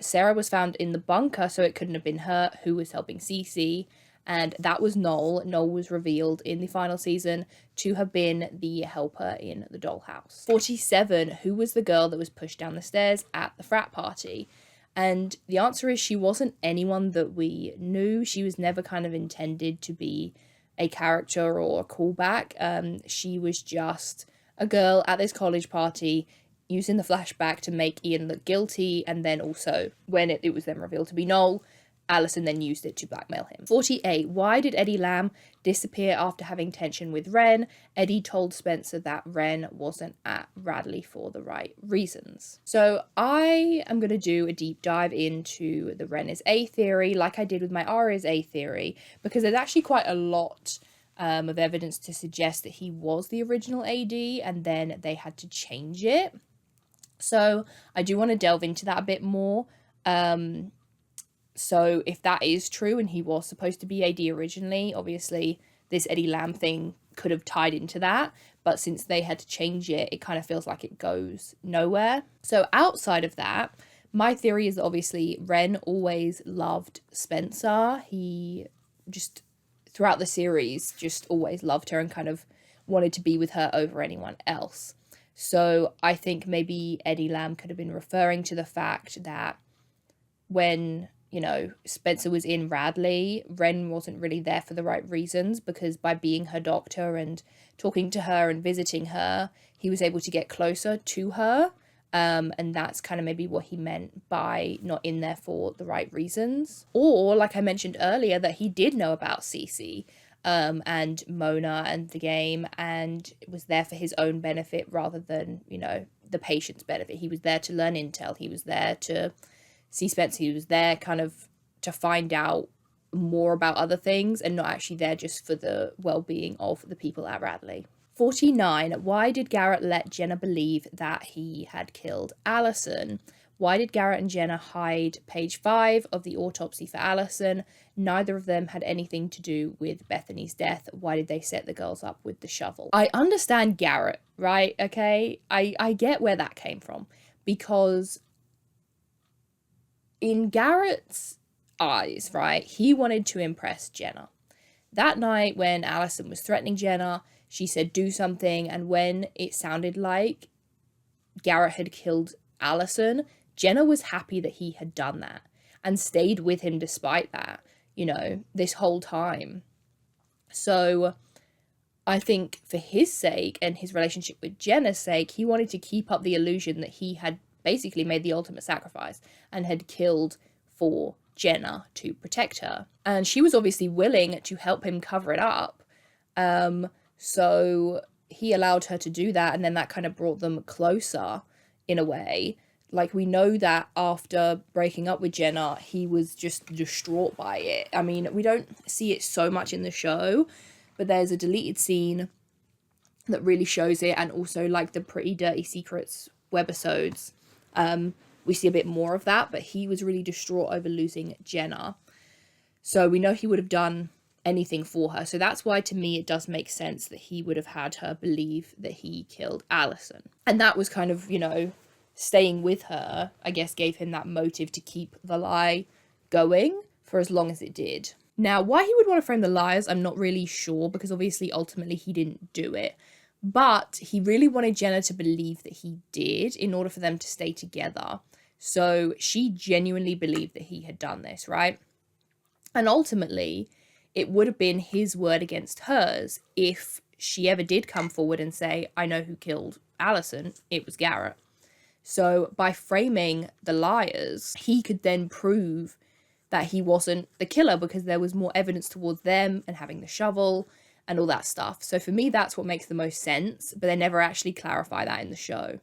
B: Sarah was found in the bunker, so it couldn't have been her who was helping Cece, and that was Noel. Noel was revealed in the final season to have been the helper in the dollhouse. 47. Who was the girl that was pushed down the stairs at the frat party? And the answer is she wasn't anyone that we knew. She was never kind of intended to be a character or a callback. She was just a girl at this college party using the flashback to make Ian look guilty, and then also when it was then revealed to be Noel, Alison then used it to blackmail him. 48. Why did Eddie Lamb disappear after having tension with Ren? Eddie told Spencer that Ren wasn't at Radley for the right reasons. So I am going to do a deep dive into the Ren is A theory, like I did with my Arya is A theory, because there's actually quite a lot of evidence to suggest that he was the original AD and then they had to change it. So I do want to delve into that a bit more. So if that is true and he was supposed to be AD originally, obviously this Eddie Lamb thing could have tied into that. But since they had to change it, it kind of feels like it goes nowhere. So outside of that, my theory is that obviously Ren always loved Spencer. He just, throughout the series, just always loved her and kind of wanted to be with her over anyone else. So I think maybe Eddie Lamb could have been referring to the fact that when you know, Spencer was in Radley, Ren wasn't really there for the right reasons, because by being her doctor and talking to her and visiting her, he was able to get closer to her. And that's kind of maybe what he meant by not in there for the right reasons. Or, like I mentioned earlier, that he did know about Cece and Mona and the game, and it was there for his own benefit rather than, you know, the patient's benefit. He was there to learn intel. He was there to see Spencer. He was there kind of to find out more about other things, and not actually there just for the well-being of the people at Radley. 49. Why did Garrett let Jenna believe that he had killed Allison? Why did Garrett and Jenna hide page 5 of the autopsy for Allison? Neither of them had anything to do with Bethany's death. Why did they set the girls up with the shovel? I understand Garrett, right? Okay, I get where that came from, because in Garrett's eyes, right, he wanted to impress Jenna. That night when Allison was threatening Jenna, she said, do something. And when it sounded like Garrett had killed Allison, Jenna was happy that he had done that and stayed with him despite that, you know, this whole time. So I think for his sake and his relationship with Jenna's sake, he wanted to keep up the illusion that he had basically made the ultimate sacrifice and had killed for Jenna to protect her. And she was obviously willing to help him cover it up. So he allowed her to do that, and then that kind of brought them closer in a way. Like, we know that after breaking up with Jenna, he was just distraught by it. I mean, we don't see it so much in the show, but there's a deleted scene that really shows it, and also like the Pretty Dirty Secrets webisodes. We see a bit more of that, but he was really distraught over losing Jenna. So we know he would have done anything for her. So that's why, to me, it does make sense that he would have had her believe that he killed Allison. And that was kind of, you know, staying with her, I guess, gave him that motive to keep the lie going for as long as it did. Now, why he would want to frame the liars, I'm not really sure, because obviously, ultimately, he didn't do it. But he really wanted Jenna to believe that he did in order for them to stay together. So she genuinely believed that he had done this, right? And ultimately, it would have been his word against hers if she ever did come forward and say, I know who killed Allison, it was Garrett. So by framing the liars, he could then prove that he wasn't the killer, because there was more evidence towards them and having the shovel and all that stuff. So for me, that's what makes the most sense, but they never actually clarify that in the show.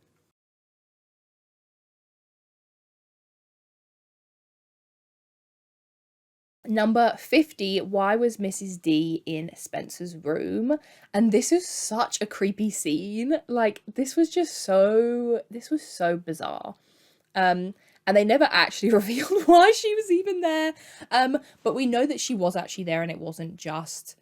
B: Number 50, why was Mrs. D in Spencer's room? And this is such a creepy scene. Like, this was so bizarre. And they never actually revealed why she was even there. But we know that she was actually there, and it wasn't just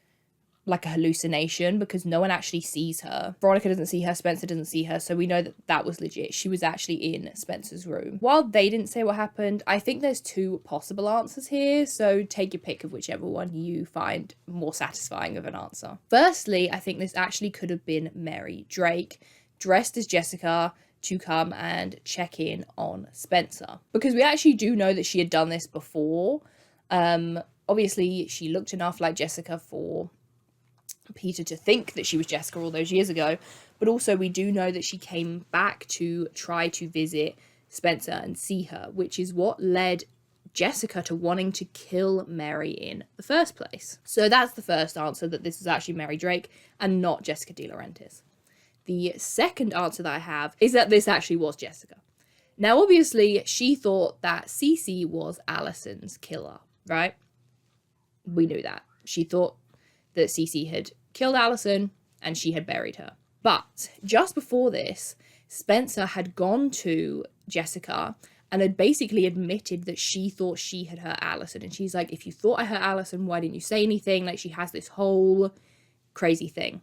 B: like a hallucination, because no one actually sees her. Veronica doesn't see her, Spencer doesn't see her, so we know that that was legit. She was actually in Spencer's room. While they didn't say what happened, I think there's two possible answers here, so take your pick of whichever one you find more satisfying of an answer. Firstly, I think this actually could have been Mary Drake, dressed as Jessica, to come and check in on Spencer. Because we actually do know that she had done this before. Obviously, she looked enough like Jessica for Peter to think that she was Jessica all those years ago, but also we do know that she came back to try to visit Spencer and see her, which is what led Jessica to wanting to kill Mary in the first place. So that's the first answer, that this was actually Mary Drake and not Jessica De Laurentiis. The second answer that I have is that this actually was Jessica. Now, obviously, she thought that Cece was Allison's killer, right? We knew that. She thought that Cece had killed Allison and she had buried her. But just before this, Spencer had gone to Jessica and had basically admitted that she thought she had hurt Allison. And she's like, if you thought I hurt Allison, why didn't you say anything? Like, she has this whole crazy thing.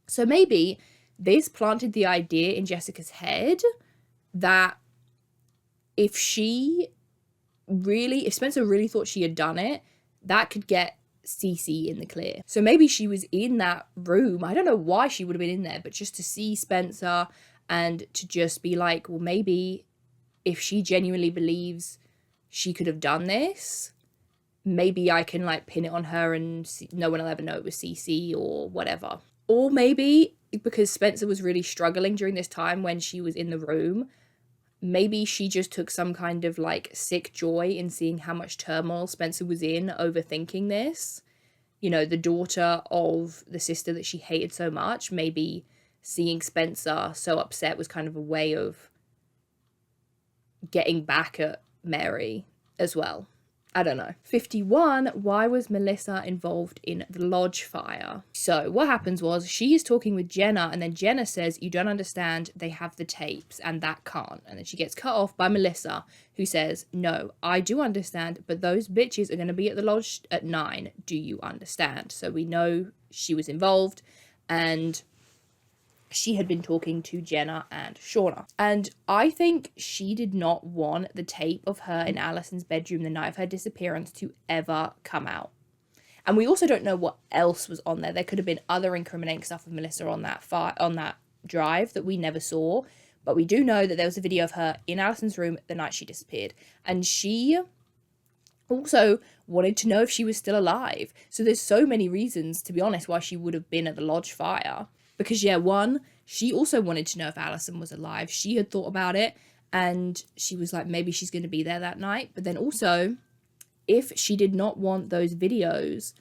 B: So maybe this planted the idea in Jessica's head that if Spencer really thought she had done it, that could get Cece in the clear. So maybe she was in that room. I don't know why she would have been in there, but just to see Spencer and to just be like, well, maybe if she genuinely believes she could have done this, maybe I can like pin it on her and no one will ever know it was Cece or whatever. Or maybe because Spencer was really struggling during this time when she was in the room, maybe she just took some kind of like sick joy in seeing how much turmoil Spencer was in, overthinking this. You know, the daughter of the sister that she hated so much, maybe seeing Spencer so upset was kind of a way of getting back at Mary as well. I don't know. 51, why was Melissa involved in the lodge fire? So what happens was she is talking with Jenna and then Jenna says, you don't understand, they have the tapes and that can't. And then she gets cut off by Melissa who says, no, I do understand, but those bitches are going to be at the lodge at 9. Do you understand? So we know she was involved and she had been talking to Jenna and Shauna. And I think she did not want the tape of her in Alison's bedroom the night of her disappearance to ever come out. And we also don't know what else was on there. There could have been other incriminating stuff with Melissa on that drive that we never saw. But we do know that there was a video of her in Alison's room the night she disappeared. And she also wanted to know if she was still alive. So there's so many reasons, to be honest, why she would have been at the lodge fire. Because, yeah, one, she also wanted to know if Alison was alive. She had thought about it, and she was like, maybe she's going to be there that night. But then also, if she did not want those videos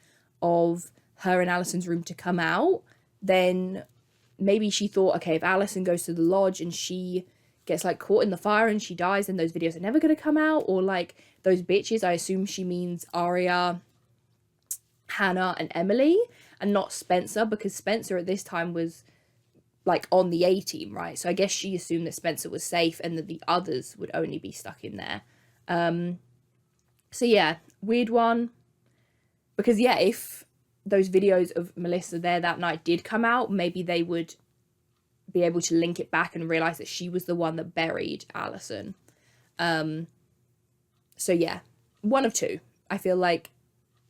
B: of her in Alison's room to come out, then maybe she thought, okay, if Alison goes to the lodge and she gets, like, caught in the fire and she dies, then those videos are never going to come out. Or, like, those bitches, I assume she means Aria, Hannah, and Emily, and not Spencer, because Spencer at this time was like on the A-team, right? So I guess she assumed that Spencer was safe and that the others would only be stuck in there. So yeah, weird one. Because yeah, if those videos of Melissa there that night did come out, maybe they would be able to link it back and realize that she was the one that buried Alison. So yeah, one of two. I feel like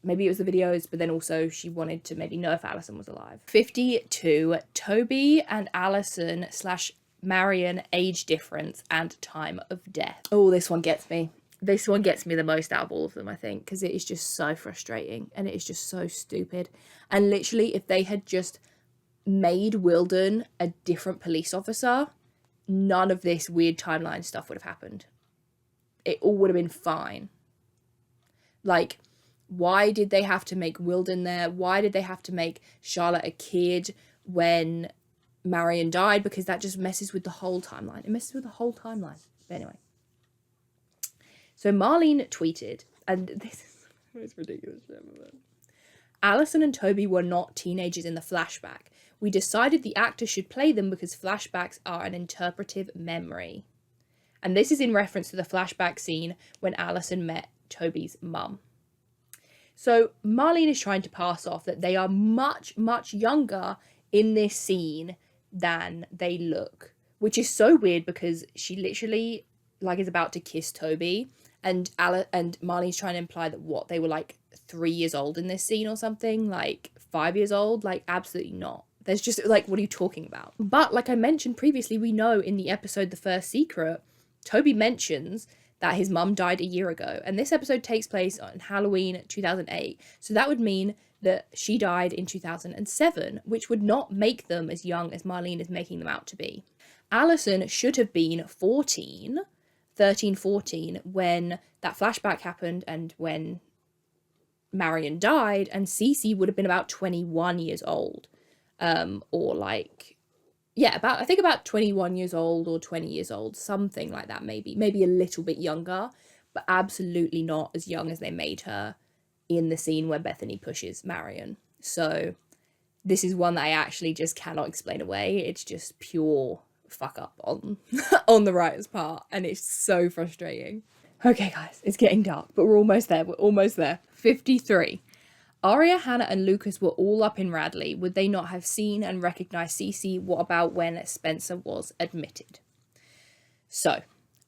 B: maybe it was the videos, but then also she wanted to maybe know if Alison was alive. 52, Toby and Alison / Marion age difference and time of death. Oh, this one gets me. This one gets me the most out of all of them, I think, because it is just so frustrating and it is just so stupid. And literally, if they had just made Wilden a different police officer, none of this weird timeline stuff would have happened. It all would have been fine. Like, why did they have to make Wilden there? Why did they have to make Charlotte a kid when Marion died? Because that just messes with the whole timeline. It messes with the whole timeline. But anyway. So Marlene tweeted, and this is the most ridiculous shit ever. Alison and Toby were not teenagers in the flashback. We decided the actor should play them because flashbacks are an interpretive memory. And this is in reference to the flashback scene when Alison met Toby's mum. So Marlene is trying to pass off that they are much, much younger in this scene than they look, which is so weird because she literally like is about to kiss Toby, and Marlene's trying to imply that what, they were like 3 years old in this scene or something, like 5 years old. Like, absolutely not. There's just like, what are you talking about? But like I mentioned previously, we know in the episode The First Secret, Toby mentions that his mum died a year ago. And this episode takes place on Halloween 2008. So that would mean that she died in 2007, which would not make them as young as Marlene is making them out to be. Alison should have been 13, 14, when that flashback happened and when Marion died, and Cece would have been about 21 years old. Or like, yeah, I think about 21 years old or 20 years old, something like that, maybe a little bit younger, but absolutely not as young as they made her in the scene where Bethany pushes Marion. So this is one that I actually just cannot explain away. It's just pure fuck up on on the writer's part, and it's so frustrating. Okay guys, it's getting dark, but we're almost there. 53. Aria, Hannah and Lucas were all up in Radley. Would they not have seen and recognised Cece? What about when Spencer was admitted? So,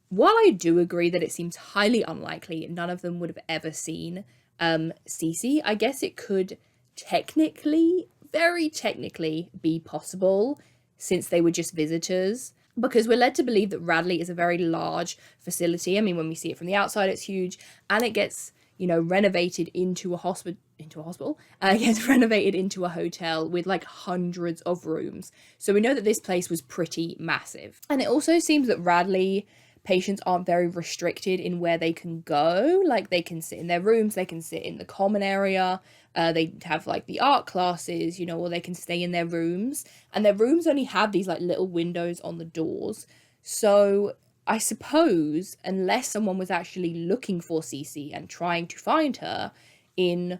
B: while I do agree that it seems highly unlikely none of them would have ever seen Cece, I guess it could technically, very technically, be possible since they were just visitors. because we're led to believe that Radley is a very large facility. I mean, when we see it from the outside, it's huge, and it gets, you know, renovated into a hospital. It gets renovated into a hotel with like hundreds of rooms. So we know that this place was pretty massive. And it also seems that Radley patients aren't very restricted in where they can go. Like, they can sit in their rooms, they can sit in the common area, they have like the art classes, you know, or they can stay in their rooms, and their rooms only have these like little windows on the doors. So I suppose unless someone was actually looking for Cece and trying to find her in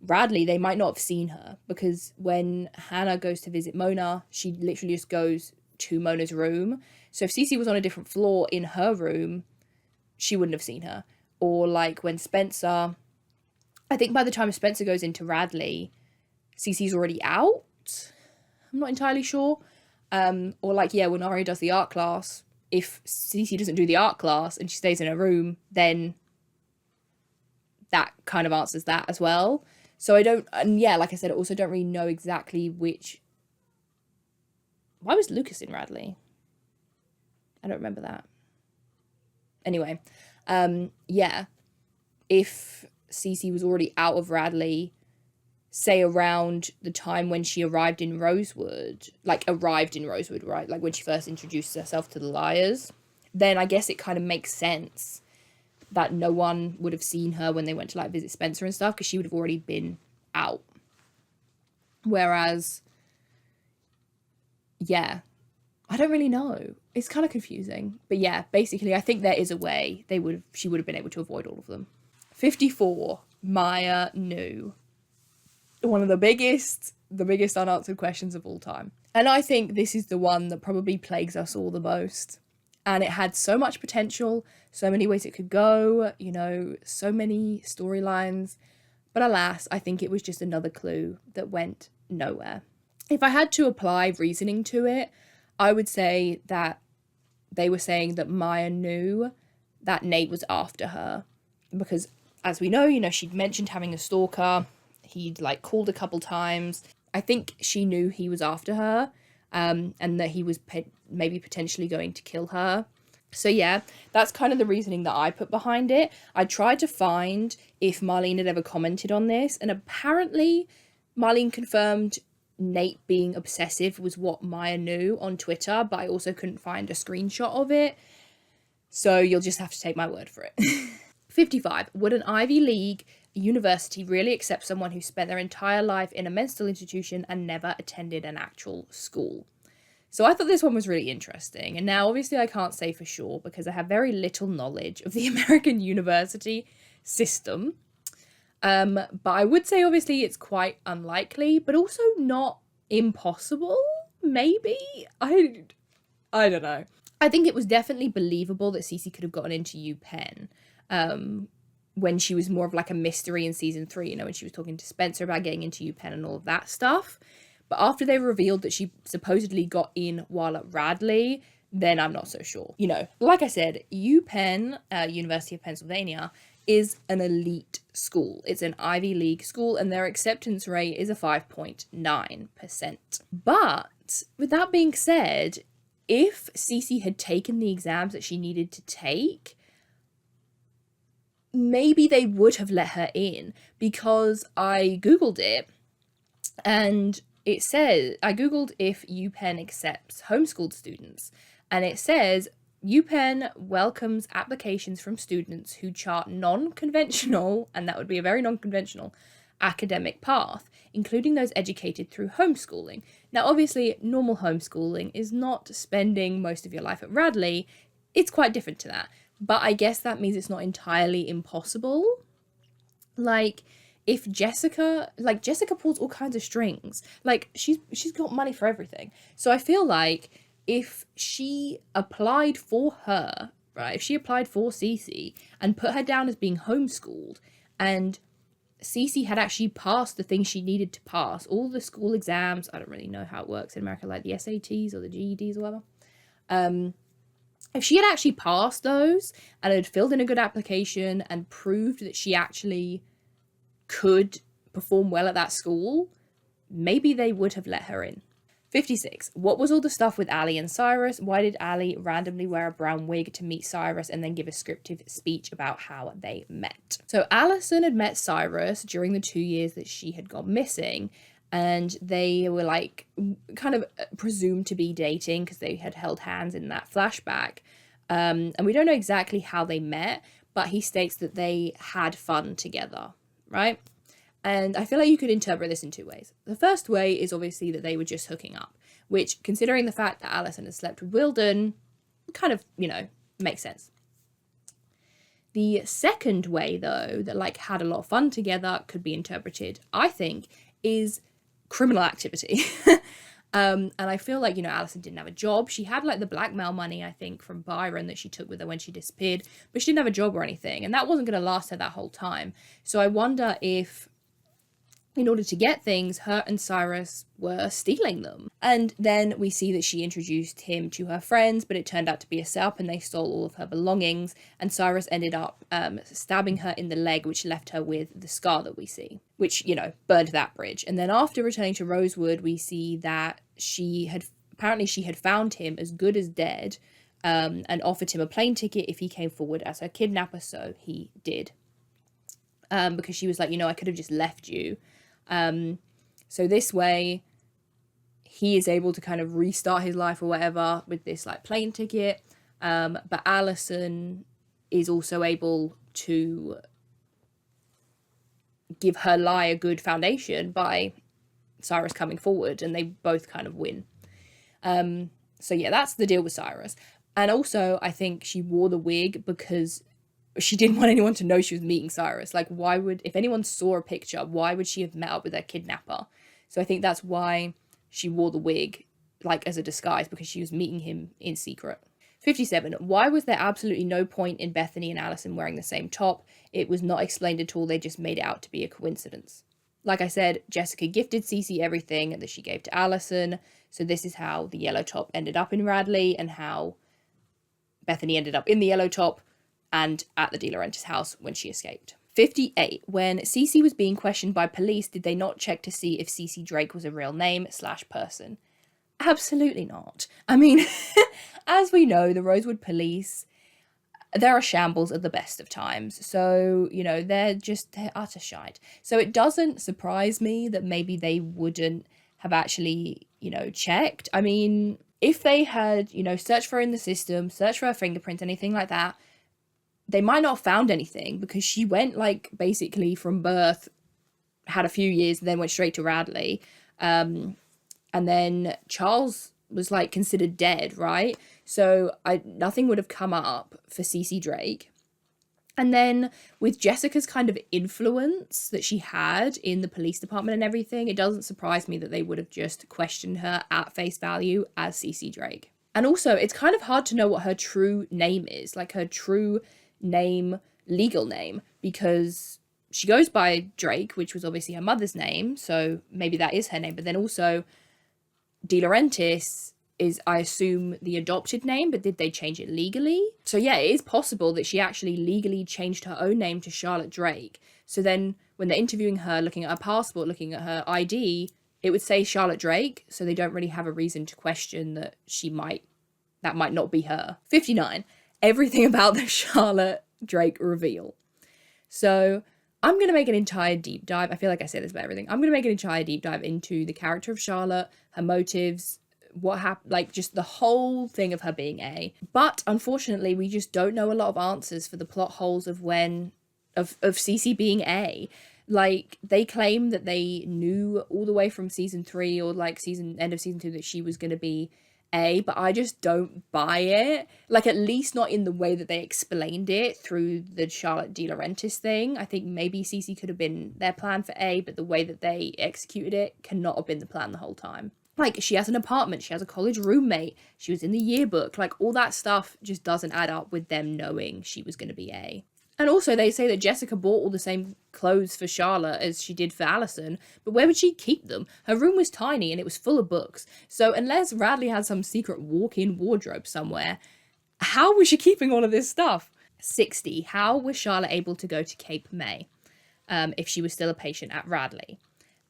B: Radley, they might not have seen her, because when Hannah goes to visit Mona, she literally just goes to Mona's room. So if Cece was on a different floor in her room, she wouldn't have seen her. Or like when Spencer, I think by the time Spencer goes into Radley, Cece's already out. I'm not entirely sure. Or like, yeah, when Ari does the art class, if Cece doesn't do the art class and she stays in her room, then that kind of answers that as well. So I don't, and yeah, like I said, I also don't really know exactly which. Why was Lucas in Radley? I don't remember that. Anyway, yeah, if Cece was already out of Radley, say around the time when she arrived in Rosewood, right? Like when she first introduced herself to the Liars, then I guess it kind of makes sense that no one would have seen her when they went to like visit Spencer and stuff, because she would have already been out. Whereas, yeah, I don't really know. It's kind of confusing. But yeah, basically, I think there is a way she would have been able to avoid all of them. 54, Maya knew. One of the biggest unanswered questions of all time. And I think this is the one that probably plagues us all the most. And it had so much potential, so many ways it could go, you know, so many storylines. But alas, I think it was just another clue that went nowhere. If I had to apply reasoning to it, I would say that they were saying that Maya knew that Nate was after her. Because, as we know, you know, she'd mentioned having a stalker. He'd, like, called a couple times. I think she knew he was after her, and that he was maybe potentially going to kill her. So, yeah, that's kind of the reasoning that I put behind it. I tried to find if Marlene had ever commented on this, and apparently Marlene confirmed Nate being obsessive was what Maya knew on Twitter, but I also couldn't find a screenshot of it. So you'll just have to take my word for it. 55. Would an Ivy League university really accept someone who spent their entire life in a mental institution and never attended an actual school? So I thought this one was really interesting. And now obviously I can't say for sure because I have very little knowledge of the American university system. But I would say obviously it's quite unlikely, but also not impossible, maybe? I don't know. I think it was definitely believable that Cece could have gotten into UPenn when she was more of like a mystery in season 3, you know, when she was talking to Spencer about getting into UPenn and all of that stuff. But after they revealed that she supposedly got in while at Radley, then I'm not so sure. You know, like I said, UPenn, University of Pennsylvania, is an elite school. It's an Ivy League school and their acceptance rate is a 5.9%. But with that being said, if Cece had taken the exams that she needed to take, maybe they would have let her in, because I Googled it and it says, I Googled if UPenn accepts homeschooled students, and it says UPenn welcomes applications from students who chart non-conventional, and that would be a very non-conventional, academic path, including those educated through homeschooling. Now, obviously, normal homeschooling is not spending most of your life at Radley. It's quite different to that. But I guess that means it's not entirely impossible. Like, if Jessica pulls all kinds of strings. Like, she's got money for everything. So I feel like if she applied for her, right, if she applied for Cece and put her down as being homeschooled, and Cece had actually passed the things she needed to pass, all the school exams, I don't really know how it works in America, like the SATs or the GEDs or whatever. If she had actually passed those and had filled in a good application and proved that she actually could perform well at that school, maybe they would have let her in. 56. What was all the stuff with Ali and Cyrus? Why did Ali randomly wear a brown wig to meet Cyrus and then give a scripted speech about how they met? So Alison had met Cyrus during the 2 years that she had gone missing, and they were like kind of presumed to be dating because they had held hands in that flashback. And we don't know exactly how they met, but he states that they had fun together, right? And I feel like you could interpret this in 2 ways. The first way is obviously that they were just hooking up, which, considering the fact that Alison has slept with Wilden, kind of, makes sense. The second way, though, that like had a lot of fun together could be interpreted, I think, is criminal activity. And I feel like, Alison didn't have a job. She had like the blackmail money, I think, from Byron that she took with her when she disappeared, but she didn't have a job or anything. And that wasn't going to last her that whole time. So I wonder if, in order to get things, her and Cyrus were stealing them. And then we see that she introduced him to her friends, but it turned out to be a setup and they stole all of her belongings. And Cyrus ended up stabbing her in the leg, which left her with the scar that we see, which, burned that bridge. And then after returning to Rosewood, we see that she had found him as good as dead, and offered him a plane ticket if he came forward as her kidnapper. So he did, because she was like, I could have just left you. So this way he is able to kind of restart his life or whatever with this like plane ticket. But Alison is also able to give her lie a good foundation by Cyrus coming forward, and they both kind of win. So yeah, that's the deal with Cyrus. And also I think she wore the wig because she didn't want anyone to know she was meeting Cyrus. Like, if anyone saw a picture, why would she have met up with her kidnapper? So I think that's why she wore the wig, like, as a disguise, because she was meeting him in secret. 57. Why was there absolutely no point in Bethany and Alison wearing the same top? It was not explained at all. They just made it out to be a coincidence. Like I said, Jessica gifted Cece everything that she gave to Alison. So this is how the yellow top ended up in Radley, and how Bethany ended up in the yellow top and at the De Laurentiis house when she escaped. 58. When Cece was being questioned by police, did they not check to see if Cece Drake was a real name / person? Absolutely not. I mean, as we know, the Rosewood police, they're a shambles at the best of times. So, they're utter shite. So it doesn't surprise me that maybe they wouldn't have actually, checked. I mean, if they had, searched for her in the system, searched for her fingerprints, anything like that, they might not have found anything, because she went like basically from birth, had a few years, then went straight to Radley. And then Charles was like considered dead, right? So nothing would have come up for Cece Drake. And then with Jessica's kind of influence that she had in the police department and everything, it doesn't surprise me that they would have just questioned her at face value as Cece Drake. And also, it's kind of hard to know what her true name is, like her true name, legal name, because she goes by Drake, which was obviously her mother's name, so maybe that is her name. But then also De Laurentiis is, I assume, the adopted name, but did they change it legally? So yeah, it is possible that she actually legally changed her own name to Charlotte Drake. So then when they're interviewing her, looking at her passport, looking at her ID, it would say Charlotte Drake, so they don't really have a reason to question that that might not be her. 59. Everything about the Charlotte Drake reveal. So I'm going to make an entire deep dive. I feel like I say this about everything. I'm going to make an entire deep dive into the character of Charlotte, her motives, what happened, like just the whole thing of her being A. But unfortunately, we just don't know a lot of answers for the plot holes of Cece being A. Like, they claim that they knew all the way from season 3 or like end of season 2 that she was going to be A, but I just don't buy it. Like, at least not in the way that they explained it through the Charlotte De Laurentiis thing. I think maybe Cece could have been their plan for A, but the way that they executed it cannot have been the plan the whole time. Like, she has an apartment, she has a college roommate, she was in the yearbook, like, all that stuff just doesn't add up with them knowing she was going to be A. And also, they say that Jessica bought all the same clothes for Charlotte as she did for Alison, but where would she keep them? Her room was tiny and it was full of books. So unless Radley had some secret walk-in wardrobe somewhere, how was she keeping all of this stuff? 60. How was Charlotte able to go to Cape May if she was still a patient at Radley?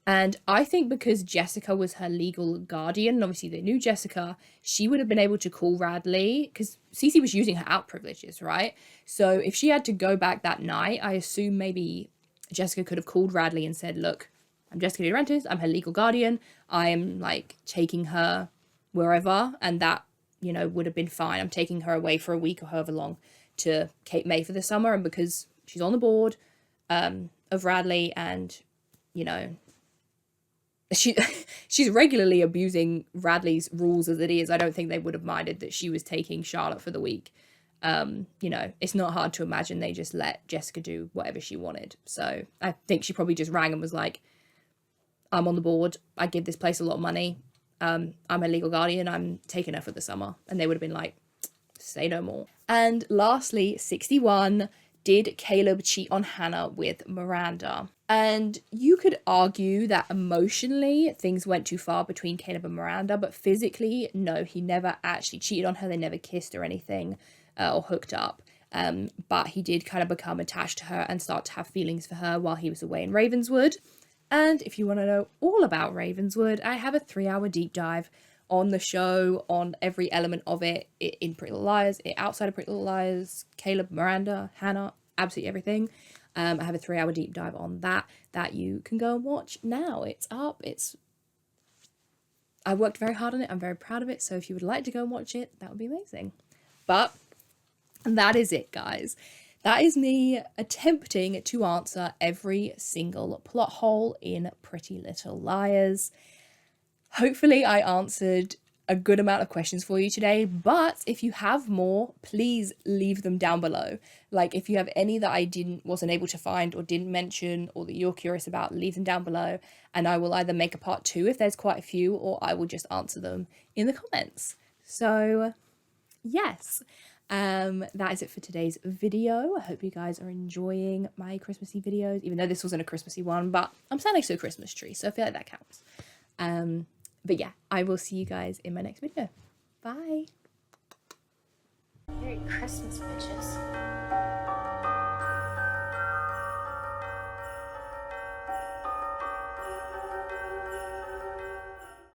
B: And I think because Jessica was her legal guardian, and obviously they knew Jessica, she would have been able to call Radley, because Cece was using her out privileges, right? So if she had to go back that night, I assume maybe Jessica could have called Radley and said, look, I'm Jessica De Laurentiis, I'm her legal guardian, I am like taking her wherever, and that, you know, would have been fine. I'm taking her away for a week or however long to Cape May for the summer, and because she's on the board of Radley, and, you know, she's regularly abusing Radley's rules as it is, I don't think they would have minded that she was taking Charlotte for the week. You know, it's not hard to imagine they just let Jessica do whatever she wanted. So I think she probably just rang and was like, I'm on the board, I give this place a lot of money, I'm a legal guardian, I'm taking her for the summer. And they would have been like, say no more. And lastly, 61, did Caleb cheat on Hannah with Miranda? And you could argue that emotionally things went too far between Caleb and Miranda, but physically, no, he never actually cheated on her. They never kissed or anything or hooked up. But he did kind of become attached to her and start to have feelings for her while he was away in Ravenswood. And if you want to know all about Ravenswood, I have a 3-hour deep dive on the show, on every element of it in Pretty Little Liars, outside of Pretty Little Liars, Caleb, Miranda, Hannah, absolutely everything. I have a 3-hour deep dive on that you can go and watch now. It's up. I worked very hard on it. I'm very proud of it. So if you would like to go and watch it, that would be amazing. But that is it, guys. That is me attempting to answer every single plot hole in Pretty Little Liars. Hopefully I answered a good amount of questions for you today, but if you have more, please leave them down below. Like if you have any that I wasn't able to find or didn't mention, or that you're curious about, leave them down below, and I will either make a part 2 if there's quite a few, or I will just answer them in the comments. So yes, that is it for today's video. I hope you guys are enjoying my Christmassy videos, even though this wasn't a Christmassy one, but I'm standing next to a Christmas tree, so I feel like that counts. But yeah, I will see you guys in my next video. Bye.
A: Merry Christmas, bitches.